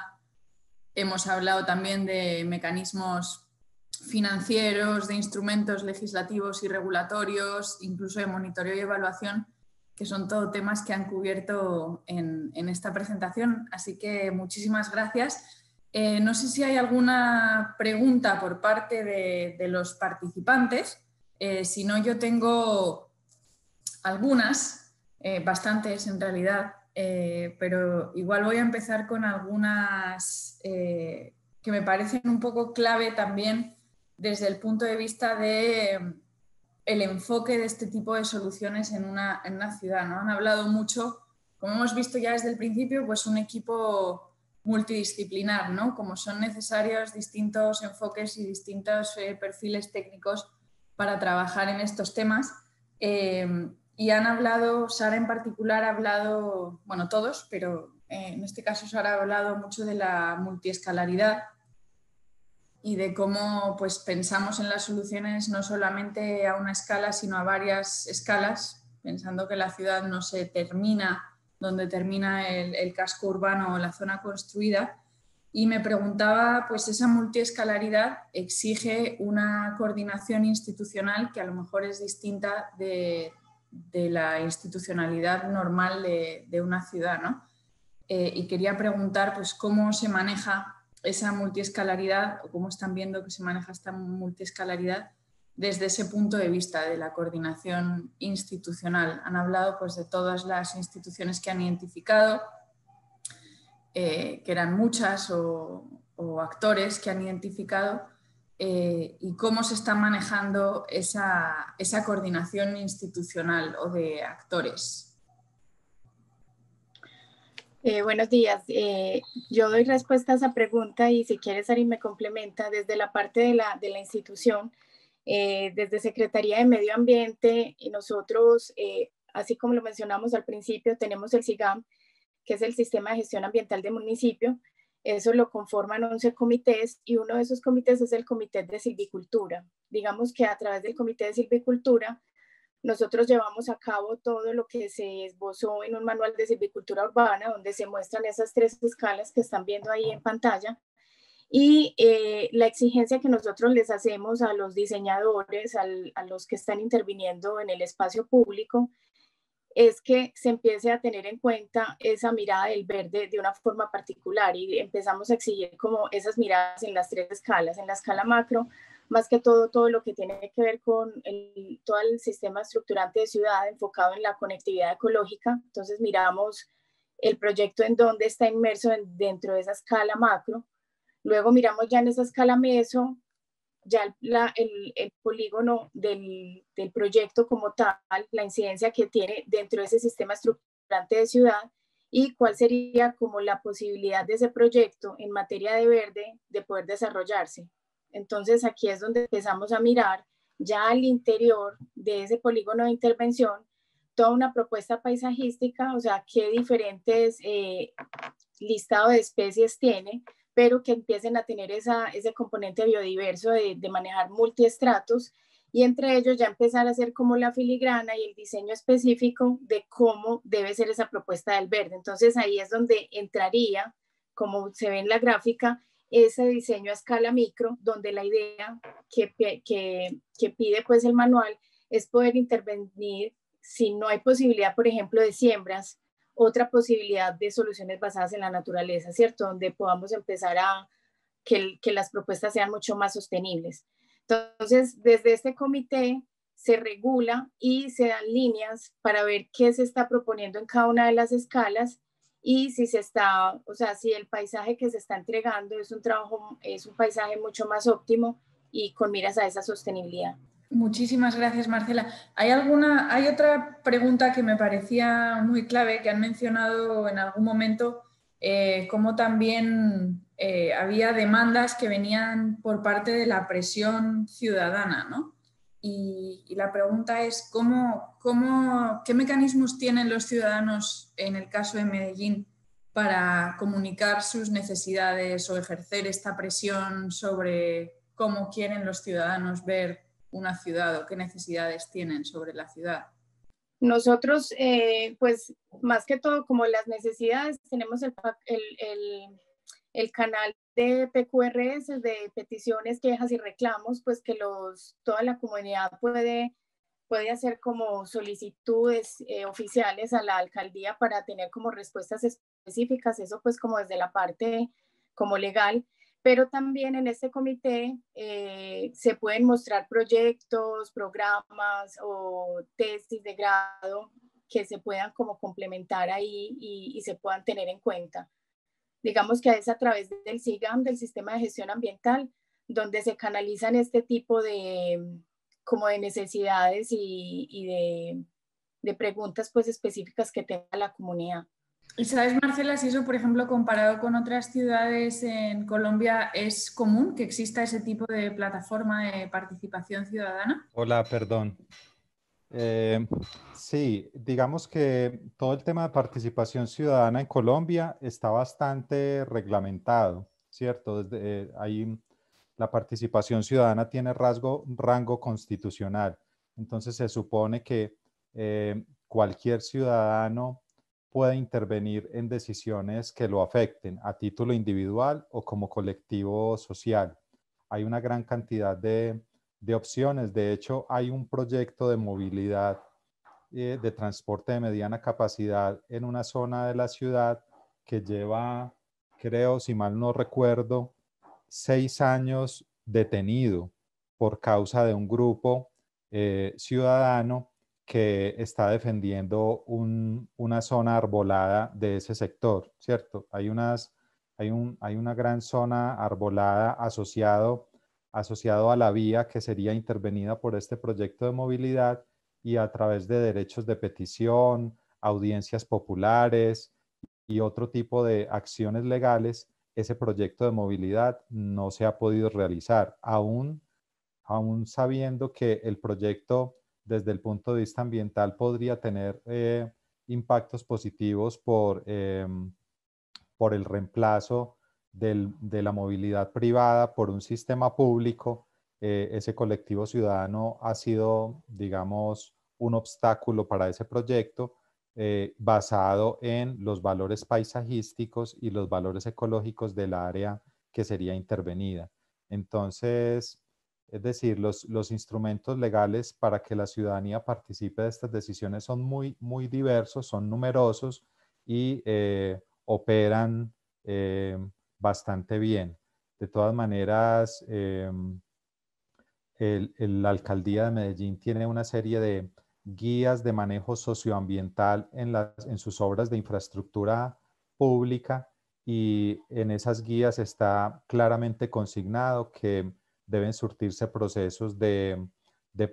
Hemos hablado también de mecanismos financieros, de instrumentos legislativos y regulatorios, incluso de monitoreo y evaluación, que son todo temas que han cubierto en esta presentación. Así que muchísimas gracias. No sé si hay alguna pregunta por parte de los participantes. Si no, yo tengo algunas, bastantes en realidad, pero igual voy a empezar con algunas que me parecen un poco clave también desde el punto de vista del enfoque de este tipo de soluciones en una ciudad, ¿no? Han hablado mucho, como hemos visto ya desde el principio, pues un equipo multidisciplinar, ¿no? Como son necesarios distintos enfoques y distintos perfiles técnicos para trabajar en estos temas. Y han hablado, Sara en particular ha hablado, bueno, todos, pero en este caso Sara ha hablado mucho de la multiescalaridad y de cómo pues, pensamos en las soluciones no solamente a una escala, sino a varias escalas, pensando que la ciudad no se termina donde termina el casco urbano o la zona construida. Y me preguntaba, pues esa multiescalaridad exige una coordinación institucional que a lo mejor es distinta de la institucionalidad normal de una ciudad, ¿no? Y quería preguntar, pues, cómo se maneja esa multiescalaridad, o cómo están viendo que se maneja esta multiescalaridad desde ese punto de vista de la coordinación institucional. Han hablado pues, de todas las instituciones que han identificado, que eran muchas, o actores que han identificado, y cómo se está manejando esa coordinación institucional o de actores. Buenos días. Yo doy respuesta a esa pregunta y si quieres, Ari, me complementa desde la parte de la institución. Desde Secretaría de Medio Ambiente, y nosotros, así como lo mencionamos al principio, tenemos el SIGAM, que es el Sistema de Gestión Ambiental del Municipio. Eso lo conforman 11 comités y uno de esos comités es el Comité de Silvicultura. Digamos que a través del Comité de Silvicultura nosotros llevamos a cabo todo lo que se esbozó en un manual de silvicultura urbana, donde se muestran esas 3 escalas que están viendo ahí en pantalla. Y la exigencia que nosotros les hacemos a los diseñadores, a los que están interviniendo en el espacio público, es que se empiece a tener en cuenta esa mirada del verde de una forma particular, y empezamos a exigir como esas miradas en las 3 escalas. En la escala macro, más que todo lo que tiene que ver con todo el sistema estructurante de ciudad enfocado en la conectividad ecológica. Entonces miramos el proyecto en dónde está inmerso dentro de esa escala macro. Luego miramos ya en esa escala meso, ya el polígono del proyecto como tal, la incidencia que tiene dentro de ese sistema estructurante de ciudad, y cuál sería como la posibilidad de ese proyecto en materia de verde de poder desarrollarse. Entonces aquí es donde empezamos a mirar ya al interior de ese polígono de intervención toda una propuesta paisajística, o sea, qué diferentes listado de especies tiene, pero que empiecen a tener ese componente biodiverso de manejar multiestratos, y entre ellos ya empezar a hacer como la filigrana y el diseño específico de cómo debe ser esa propuesta del verde. Entonces ahí es donde entraría, como se ve en la gráfica, ese diseño a escala micro, donde la idea que pide pues el manual es poder intervenir si no hay posibilidad, por ejemplo, de siembras, otra posibilidad de soluciones basadas en la naturaleza, ¿cierto? Donde podamos empezar a que las propuestas sean mucho más sostenibles. Entonces, desde este comité se regula y se dan líneas para ver qué se está proponiendo en cada una de las escalas y si se está, o sea, si el paisaje que se está entregando es un paisaje mucho más óptimo y con miras a esa sostenibilidad. Muchísimas gracias, Marcela. Hay otra pregunta que me parecía muy clave, que han mencionado en algún momento, cómo también había demandas que venían por parte de la presión ciudadana, ¿no? Y la pregunta es, ¿qué mecanismos tienen los ciudadanos, en el caso de Medellín, para comunicar sus necesidades o ejercer esta presión sobre cómo quieren los ciudadanos ver una ciudad o qué necesidades tienen sobre la ciudad? Nosotros, pues más que todo, como las necesidades, tenemos el canal de PQRS, de peticiones, quejas y reclamos, pues que toda la comunidad puede hacer como solicitudes oficiales a la alcaldía para tener como respuestas específicas, eso pues como desde la parte como legal, pero también en este comité se pueden mostrar proyectos, programas o tesis de grado que se puedan como complementar ahí y se puedan tener en cuenta. Digamos que es a través del SIGAM, del Sistema de Gestión Ambiental, donde se canalizan este tipo como de necesidades y de preguntas pues específicas que tenga la comunidad. ¿Y sabes, Marcela, si eso, por ejemplo, comparado con otras ciudades en Colombia, es común que exista ese tipo de plataforma de participación ciudadana? Hola, perdón. Sí, digamos que todo el tema de participación ciudadana en Colombia está bastante reglamentado, ¿cierto? Ahí la participación ciudadana tiene rango constitucional. Entonces se supone que cualquier ciudadano puede intervenir en decisiones que lo afecten a título individual o como colectivo social. Hay una gran cantidad de opciones. De hecho, hay un proyecto de movilidad de transporte de mediana capacidad en una zona de la ciudad que lleva, creo, si mal no recuerdo, 6 años detenido por causa de un grupo ciudadano que está defendiendo una zona arbolada de ese sector, ¿cierto? Hay una gran zona arbolada asociado a la vía que sería intervenida por este proyecto de movilidad y a través de derechos de petición, audiencias populares y otro tipo de acciones legales, ese proyecto de movilidad no se ha podido realizar, aún sabiendo que el proyecto desde el punto de vista ambiental podría tener impactos positivos por el reemplazo de la movilidad privada por un sistema público. Ese colectivo ciudadano ha sido, digamos, un obstáculo para ese proyecto basado en los valores paisajísticos y los valores ecológicos del área que sería intervenida. Entonces, es decir, los instrumentos legales para que la ciudadanía participe de estas decisiones son muy, muy diversos, son numerosos y operan bastante bien. De todas maneras, la alcaldía de Medellín tiene una serie de guías de manejo socioambiental en sus obras de infraestructura pública y en esas guías está claramente consignado que deben surtirse procesos de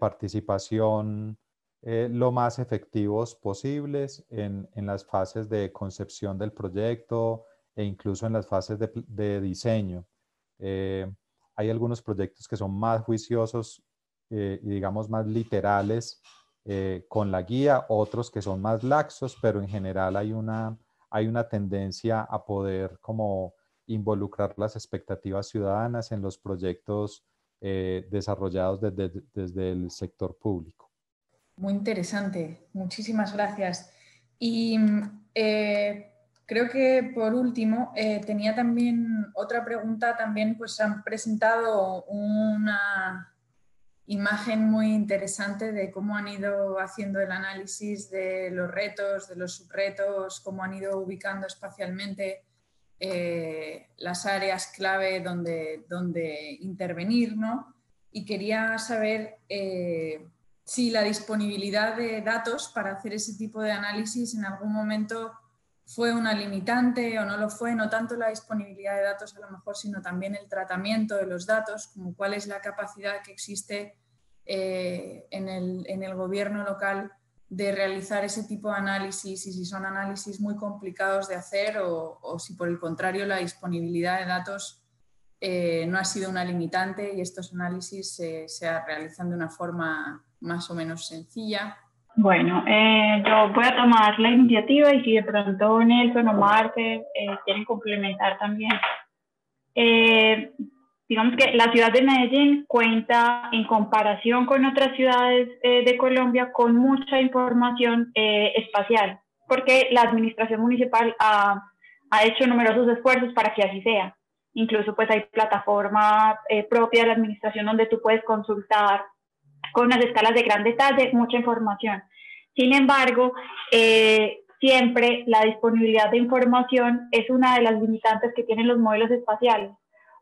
participación lo más efectivos posibles en las fases de concepción del proyecto e incluso en las fases de diseño. Hay algunos proyectos que son más juiciosos y digamos más literales con la guía, otros que son más laxos, pero en general hay una tendencia a poder como involucrar las expectativas ciudadanas en los proyectos desarrollados desde el sector público. Muy interesante, muchísimas gracias. Y creo que por último tenía también otra pregunta. También pues han presentado una imagen muy interesante de cómo han ido haciendo el análisis de los retos, de los subretos, cómo han ido ubicando espacialmente las áreas clave donde intervenir, ¿no? Y quería saber si la disponibilidad de datos para hacer ese tipo de análisis en algún momento fue una limitante o no lo fue, no tanto la disponibilidad de datos a lo mejor, sino también el tratamiento de los datos, como cuál es la capacidad que existe en el gobierno local de realizar ese tipo de análisis y si son análisis muy complicados de hacer o si por el contrario la disponibilidad de datos no ha sido una limitante y estos análisis se realizan de una forma más o menos sencilla. Bueno, yo voy a tomar la iniciativa y si de pronto Nelson o Marte quieren complementar también. Digamos que la ciudad de Medellín cuenta en comparación con otras ciudades de Colombia con mucha información espacial, porque la administración municipal ha hecho numerosos esfuerzos para que así sea. Incluso pues hay plataforma propia de la administración donde tú puedes consultar con unas escalas de gran detalle, mucha información. Sin embargo, siempre la disponibilidad de información es una de las limitantes que tienen los modelos espaciales,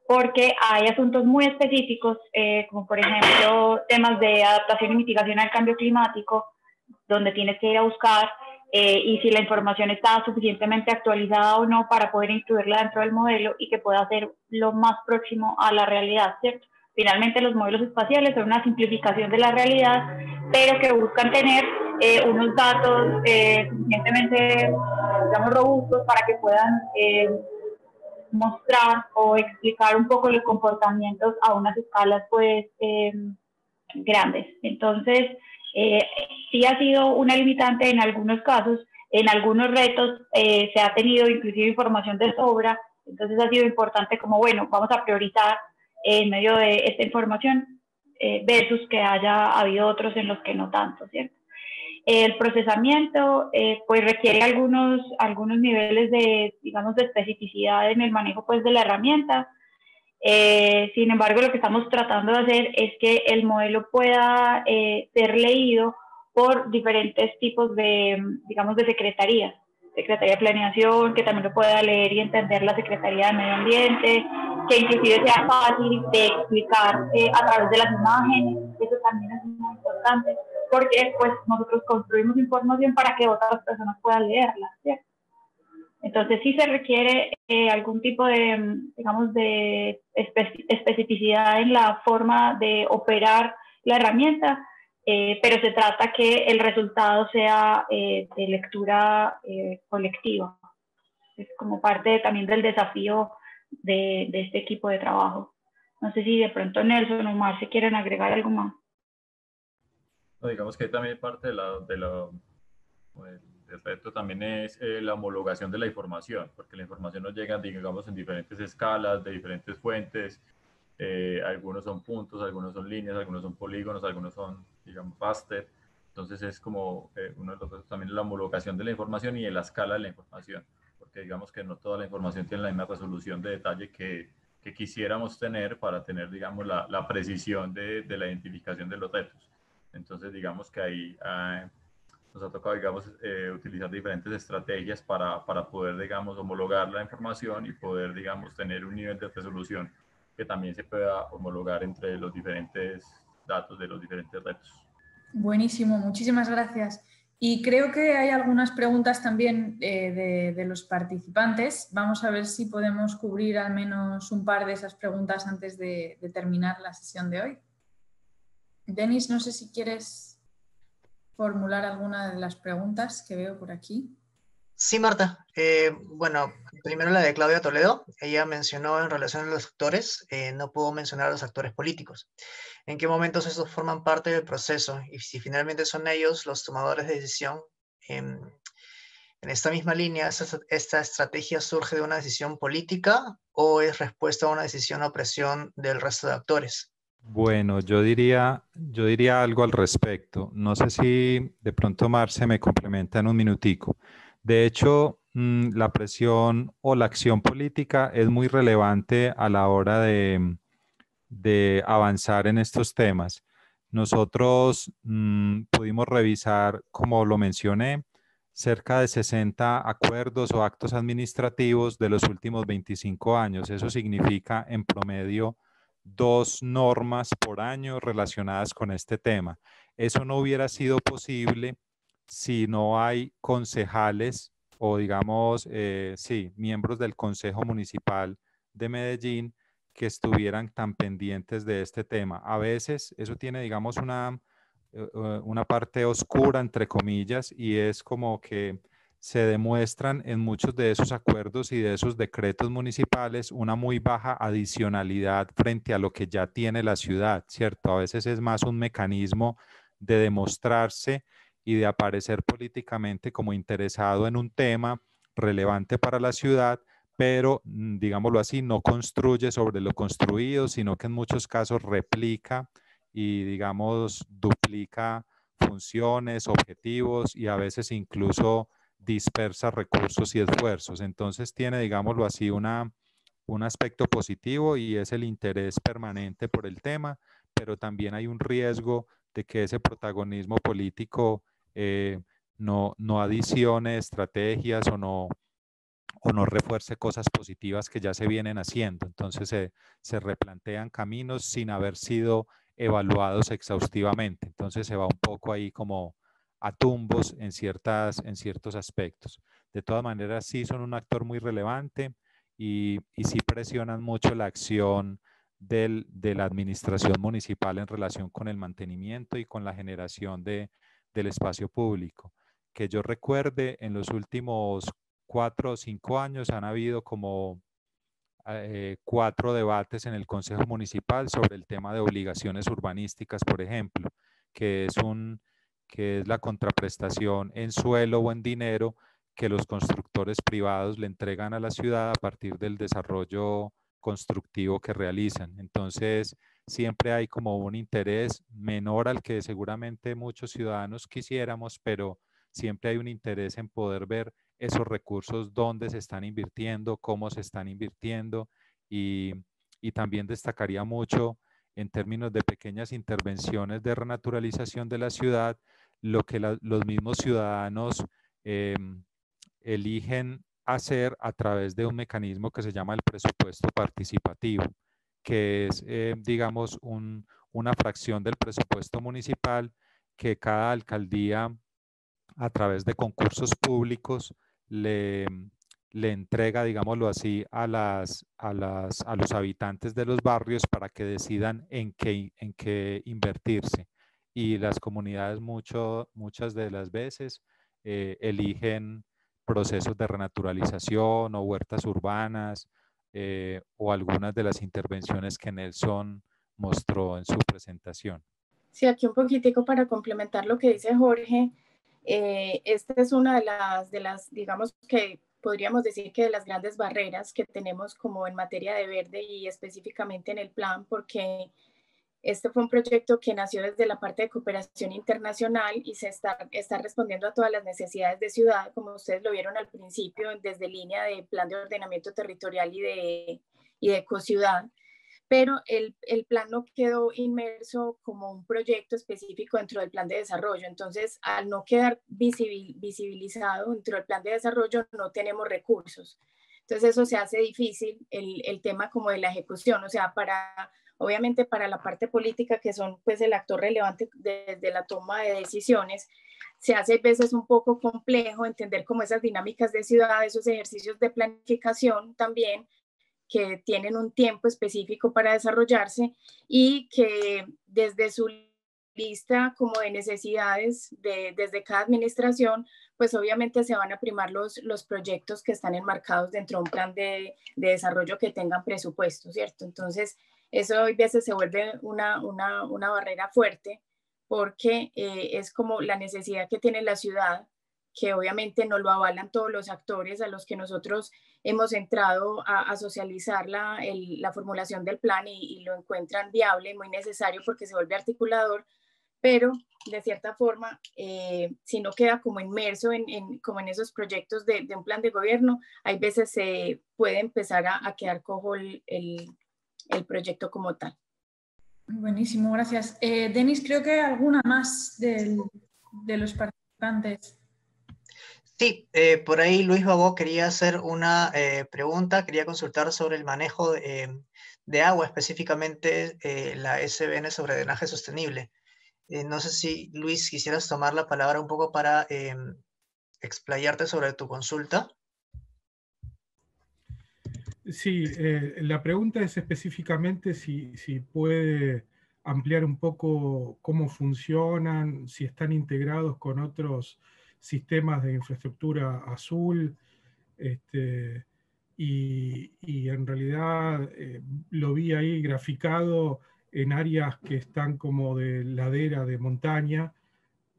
porque hay asuntos muy específicos, como por ejemplo temas de adaptación y mitigación al cambio climático, donde tienes que ir a buscar y si la información está suficientemente actualizada o no para poder incluirla dentro del modelo y que pueda ser lo más próximo a la realidad, ¿cierto? Finalmente los modelos espaciales son una simplificación de la realidad, pero que buscan tener unos datos suficientemente, digamos, robustos para que puedan mostrar o explicar un poco los comportamientos a unas escalas pues grandes. Entonces, sí ha sido una limitante en algunos casos, en algunos retos se ha tenido inclusive información de sobra, entonces ha sido importante como, bueno, vamos a priorizar en medio de esta información versus que haya habido otros en los que no tanto, ¿cierto? El procesamiento pues requiere algunos niveles de, digamos, de especificidad en el manejo pues de la herramienta. Sin embargo, lo que estamos tratando de hacer es que el modelo pueda ser leído por diferentes tipos de, digamos, de secretarías. Secretaría de Planeación, que también lo pueda leer y entender la Secretaría de Medio Ambiente, que inclusive sea fácil de explicar a través de las imágenes. Eso también es muy importante, porque pues nosotros construimos información para que otras personas puedan leerla, ¿cierto? Entonces sí se requiere algún tipo de, digamos, de especificidad en la forma de operar la herramienta, pero se trata que el resultado sea de lectura colectiva. Es como parte también del desafío de este equipo de trabajo. No sé si de pronto Nelson o Marce quieren agregar algo más. No, digamos que también parte del reto también es la homologación de la información, porque la información nos llega, digamos, en diferentes escalas, de diferentes fuentes. Algunos son puntos, algunos son líneas, algunos son polígonos, algunos son, digamos, raster. Entonces es como uno de los retos también es la homologación de la información y de la escala de la información, porque digamos que no toda la información tiene la misma resolución de detalle que quisiéramos tener para tener, digamos, la precisión de la identificación de los retos. Entonces digamos que ahí nos ha tocado, digamos, utilizar diferentes estrategias para poder, digamos, homologar la información y poder, digamos, tener un nivel de resolución que también se pueda homologar entre los diferentes datos de los diferentes retos. Buenísimo, muchísimas gracias. Y creo que hay algunas preguntas también de los participantes. Vamos a ver si podemos cubrir al menos un par de esas preguntas antes de terminar la sesión de hoy. Denis, no sé si quieres formular alguna de las preguntas que veo por aquí. Sí, Marta. Bueno, primero la de Claudia Toledo. Ella mencionó en relación a los actores, no pudo mencionar a los actores políticos. ¿En qué momentos estos forman parte del proceso? Y si finalmente son ellos los tomadores de decisión. En esta misma línea, ¿esta estrategia surge de una decisión política o es respuesta a una decisión o presión del resto de actores? Bueno, yo diría algo al respecto. No sé si de pronto Marce me complementa en un minutico. De hecho, la presión o la acción política es muy relevante a la hora de avanzar en estos temas. Nosotros pudimos revisar, como lo mencioné, cerca de 60 acuerdos o actos administrativos de los últimos 25 años. Eso significa en promedio 2 normas por año relacionadas con este tema. Eso no hubiera sido posible si no hay concejales o digamos, sí, miembros del Consejo Municipal de Medellín que estuvieran tan pendientes de este tema. A veces eso tiene, digamos, una parte oscura, entre comillas, y es como que se demuestran en muchos de esos acuerdos y de esos decretos municipales una muy baja adicionalidad frente a lo que ya tiene la ciudad, ¿cierto? A veces es más un mecanismo de demostrarse y de aparecer políticamente como interesado en un tema relevante para la ciudad, pero digámoslo así, no construye sobre lo construido, sino que en muchos casos replica y digamos duplica funciones, objetivos y a veces incluso dispersa recursos y esfuerzos. Entonces tiene, digámoslo así, un aspecto positivo y es el interés permanente por el tema, pero también hay un riesgo de que ese protagonismo político no adicione estrategias o no refuerce cosas positivas que ya se vienen haciendo. Entonces se replantean caminos sin haber sido evaluados exhaustivamente. Entonces se va un poco ahí como a tumbos en ciertos aspectos. De todas maneras, sí son un actor muy relevante y sí presionan mucho la acción de la administración municipal en relación con el mantenimiento y con la generación del espacio público. Que yo recuerde, en los últimos 4 o 5 años han habido como 4 debates en el Consejo Municipal sobre el tema de obligaciones urbanísticas, por ejemplo, que es, que es la contraprestación en suelo o en dinero que los constructores privados le entregan a la ciudad a partir del desarrollo constructivo que realizan. Entonces, siempre hay como un interés menor al que seguramente muchos ciudadanos quisiéramos, pero siempre hay un interés en poder ver esos recursos, dónde se están invirtiendo, cómo se están invirtiendo y, y también destacaría mucho en términos de pequeñas intervenciones de renaturalización de la ciudad, lo que los mismos ciudadanos eh, eligen hacer a través de un mecanismo que se llama el presupuesto participativo, que es, digamos, una fracción del presupuesto municipal que cada alcaldía a través de concursos públicos le, le entrega, digámoslo así, a los habitantes de los barrios para que decidan en qué invertirse. Y las comunidades muchas de las veces eligen procesos de renaturalización o huertas urbanas o algunas de las intervenciones que Nelson mostró en su presentación. Sí, aquí un poquitico para complementar lo que dice Jorge. Esta es una digamos que podríamos decir que de las grandes barreras que tenemos como en materia de verde y específicamente en el plan, porque este fue un proyecto que nació desde la parte de cooperación internacional y está respondiendo a todas las necesidades de ciudad, como ustedes lo vieron al principio, desde línea de plan de ordenamiento territorial y de ecociudad. Pero el plan no quedó inmerso como un proyecto específico dentro del plan de desarrollo. Entonces, al no quedar visibilizado dentro del plan de desarrollo, no tenemos recursos. Entonces, eso se hace difícil, el tema como de la ejecución. O sea, obviamente para la parte política, que son pues el actor relevante desde la toma de decisiones, se hace a veces un poco complejo entender cómo esas dinámicas de ciudad, esos ejercicios de planificación también, que tienen un tiempo específico para desarrollarse y que desde su lista como de necesidades desde cada administración, pues obviamente se van a primar los proyectos que están enmarcados dentro de un plan de desarrollo que tengan presupuesto, ¿cierto? Entonces, eso a veces se vuelve una barrera fuerte porque es como la necesidad que tiene la ciudad que obviamente no lo avalan todos los actores a los que nosotros hemos entrado a socializar la formulación del plan y lo encuentran viable y muy necesario porque se vuelve articulador, pero de cierta forma, si no queda como inmerso como en esos proyectos de un plan de gobierno, hay veces se puede empezar a quedar cojo el proyecto como tal. Buenísimo, gracias. Denis, creo que hay alguna más de los participantes. Sí, por ahí Luis Babó quería hacer una pregunta, quería consultar sobre el manejo de agua, específicamente la SBN sobre drenaje sostenible. No sé si, Luis, quisieras tomar la palabra un poco para explayarte sobre tu consulta. Sí, la pregunta es específicamente si puede ampliar un poco cómo funcionan, si están integrados con otros sistemas de infraestructura azul, y en realidad lo vi ahí graficado en áreas que están como de ladera, de montaña,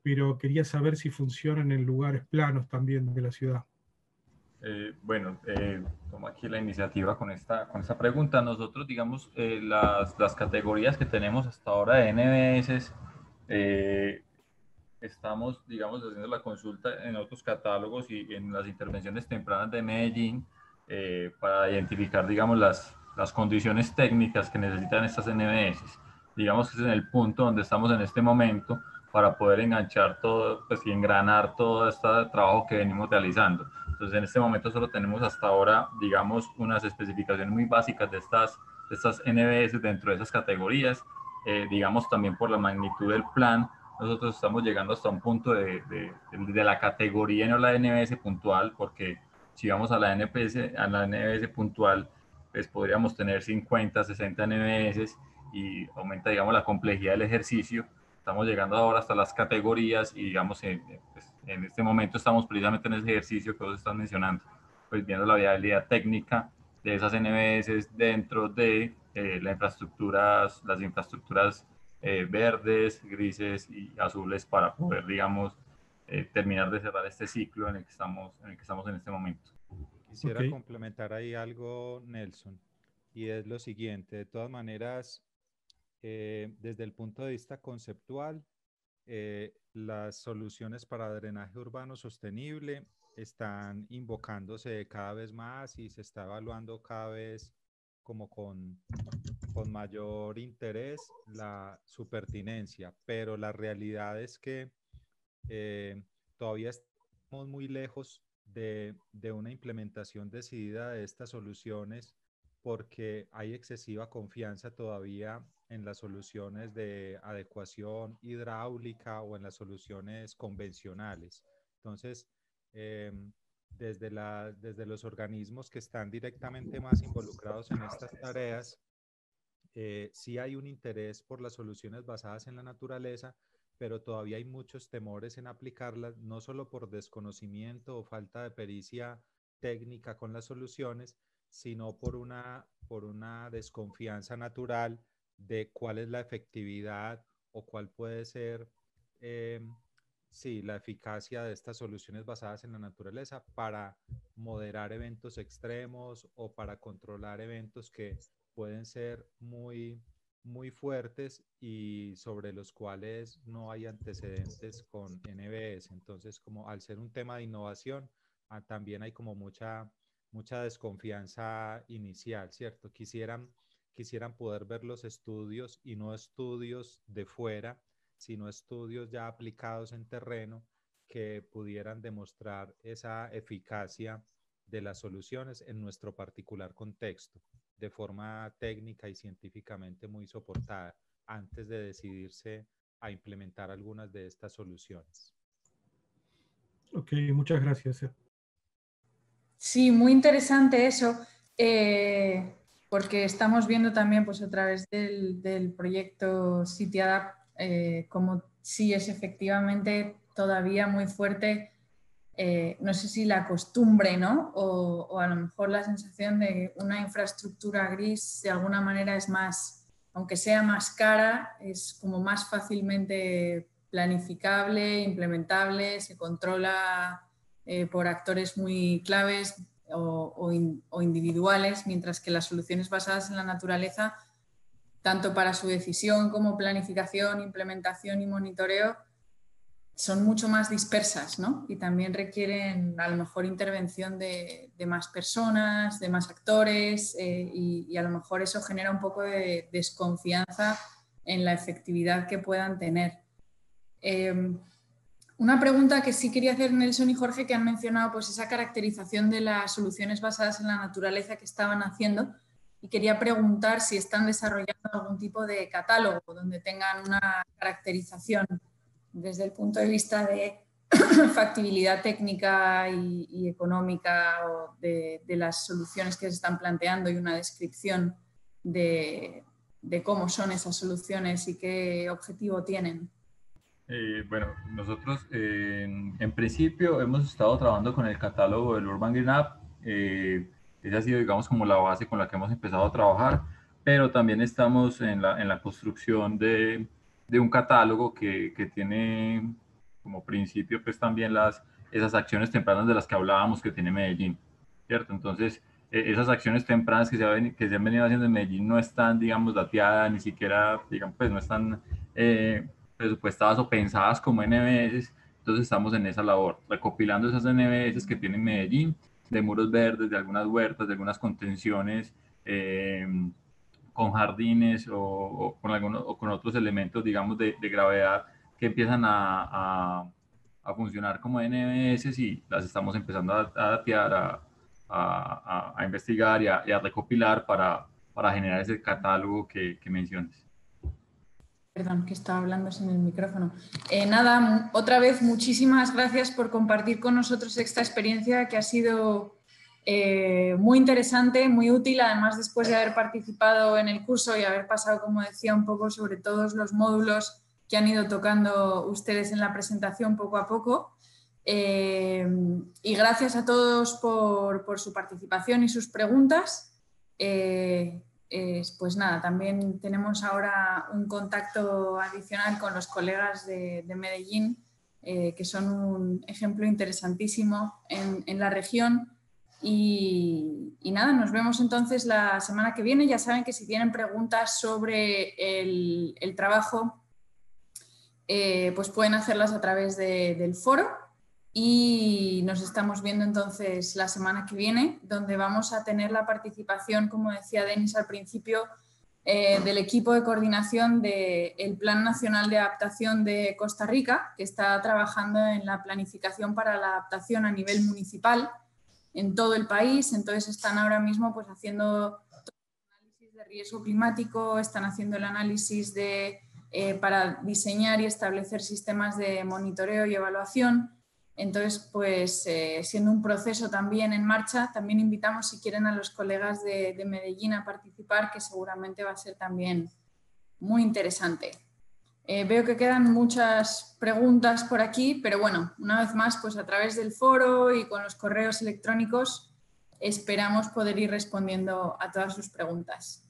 pero quería saber si funcionan en lugares planos también de la ciudad. Bueno, tomo aquí la iniciativa con esta pregunta. Nosotros, digamos, las categorías que tenemos hasta ahora de NBS, estamos, digamos, haciendo la consulta en otros catálogos y en las intervenciones tempranas de Medellín para identificar, digamos, las condiciones técnicas que necesitan estas NBS. Digamos que es en el punto donde estamos en este momento para poder enganchar todo, pues, y engranar todo este trabajo que venimos realizando. Entonces, en este momento solo tenemos hasta ahora, digamos, unas especificaciones muy básicas de estas NBS dentro de esas categorías, digamos, también por la magnitud del plan. Nosotros estamos llegando hasta un punto de la categoría y no la NBS puntual, porque si vamos a la NBS puntual, pues podríamos tener 50, 60 NBS y aumenta, digamos, la complejidad del ejercicio. Estamos llegando ahora hasta las categorías y, digamos, pues, en este momento estamos precisamente en ese ejercicio que vos estás mencionando, pues viendo la viabilidad técnica de esas NBS dentro de las infraestructuras verdes, grises y azules para poder, digamos, terminar de cerrar este ciclo en el que estamos en este momento. Quisiera complementar ahí algo, Nelson, y es lo siguiente. De todas maneras, desde el punto de vista conceptual, las soluciones para drenaje urbano sostenible están invocándose cada vez más y se está evaluando cada vez como con mayor interés su pertinencia, pero la realidad es que todavía estamos muy lejos de una implementación decidida de estas soluciones porque hay excesiva confianza todavía en las soluciones de adecuación hidráulica o en las soluciones convencionales. Entonces, desde los organismos que están directamente más involucrados en estas tareas, sí hay un interés por las soluciones basadas en la naturaleza, pero todavía hay muchos temores en aplicarlas, no solo por desconocimiento o falta de pericia técnica con las soluciones, sino por una desconfianza natural de cuál es la efectividad o cuál puede ser la eficacia de estas soluciones basadas en la naturaleza para moderar eventos extremos o para controlar eventos que pueden ser muy, muy fuertes y sobre los cuales no hay antecedentes con NBS. Entonces, como al ser un tema de innovación, también hay como mucha desconfianza inicial, ¿cierto? Quisieran poder ver los estudios y no estudios de fuera, sino estudios ya aplicados en terreno que pudieran demostrar esa eficacia de las soluciones en nuestro particular contexto, de forma técnica y científicamente muy soportada, antes de decidirse a implementar algunas de estas soluciones. Ok, muchas gracias. Sí, muy interesante eso, porque estamos viendo también, pues, a través del proyecto CityAdapt, como sí es efectivamente todavía muy fuerte, no sé si la costumbre, ¿no? O a lo mejor la sensación de que una infraestructura gris de alguna manera es más, aunque sea más cara, es como más fácilmente planificable, implementable, se controla por actores muy claves o individuales, mientras que las soluciones basadas en la naturaleza, tanto para su decisión como planificación, implementación y monitoreo, son mucho más dispersas, ¿no? Y también requieren a lo mejor intervención de más personas, de más actores, y a lo mejor eso genera un poco de desconfianza en la efectividad que puedan tener. Una pregunta que sí quería hacer Nelson y Jorge, que han mencionado pues esa caracterización de las soluciones basadas en la naturaleza que estaban haciendo, y quería preguntar si están desarrollando algún tipo de catálogo donde tengan una caracterización desde el punto de vista de factibilidad técnica y económica o de las soluciones que se están planteando, y una descripción de cómo son esas soluciones y qué objetivo tienen. Bueno, nosotros en principio hemos estado trabajando con el catálogo del Urban Green App. Esa ha sido, digamos, como la base con la que hemos empezado a trabajar, pero también estamos en la construcción de un catálogo que tiene como principio pues también esas acciones tempranas de las que hablábamos que tiene Medellín, ¿cierto? Entonces, esas acciones tempranas que se han venido haciendo en Medellín no están, digamos, dateadas, ni siquiera, digamos, pues no están presupuestadas o pensadas como NBS. Entonces estamos en esa labor, recopilando esas NBS que tiene Medellín, de muros verdes, de algunas huertas, de algunas contenciones, con jardines o con otros elementos, digamos, de gravedad que empiezan a funcionar como NBS, y las estamos empezando a datear, a investigar y a recopilar para generar ese catálogo que mencionas. Perdón, que estaba hablando sin el micrófono. Nada, otra vez muchísimas gracias por compartir con nosotros esta experiencia que ha sido muy interesante, muy útil, además después de haber participado en el curso y haber pasado, como decía, un poco sobre todos los módulos que han ido tocando ustedes en la presentación poco a poco. Y gracias a todos por su participación y sus preguntas. Pues nada, también tenemos ahora un contacto adicional con los colegas de Medellín, que son un ejemplo interesantísimo en la región. Y nada, nos vemos entonces la semana que viene. Ya saben que si tienen preguntas sobre el trabajo, pues pueden hacerlas a través del foro. Y nos estamos viendo entonces la semana que viene, donde vamos a tener la participación, como decía Denis al principio, del equipo de coordinación del Plan Nacional de Adaptación de Costa Rica, que está trabajando en la planificación para la adaptación a nivel municipal en todo el país. Entonces están ahora mismo pues haciendo el análisis de riesgo climático, están haciendo el análisis para diseñar y establecer sistemas de monitoreo y evaluación. Entonces, pues siendo un proceso también en marcha, también invitamos, si quieren, a los colegas de Medellín a participar, que seguramente va a ser también muy interesante. Veo que quedan muchas preguntas por aquí, pero bueno, una vez más, pues a través del foro y con los correos electrónicos esperamos poder ir respondiendo a todas sus preguntas.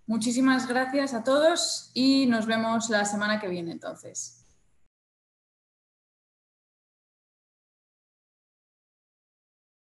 Muchísimas gracias a todos y nos vemos la semana que viene entonces.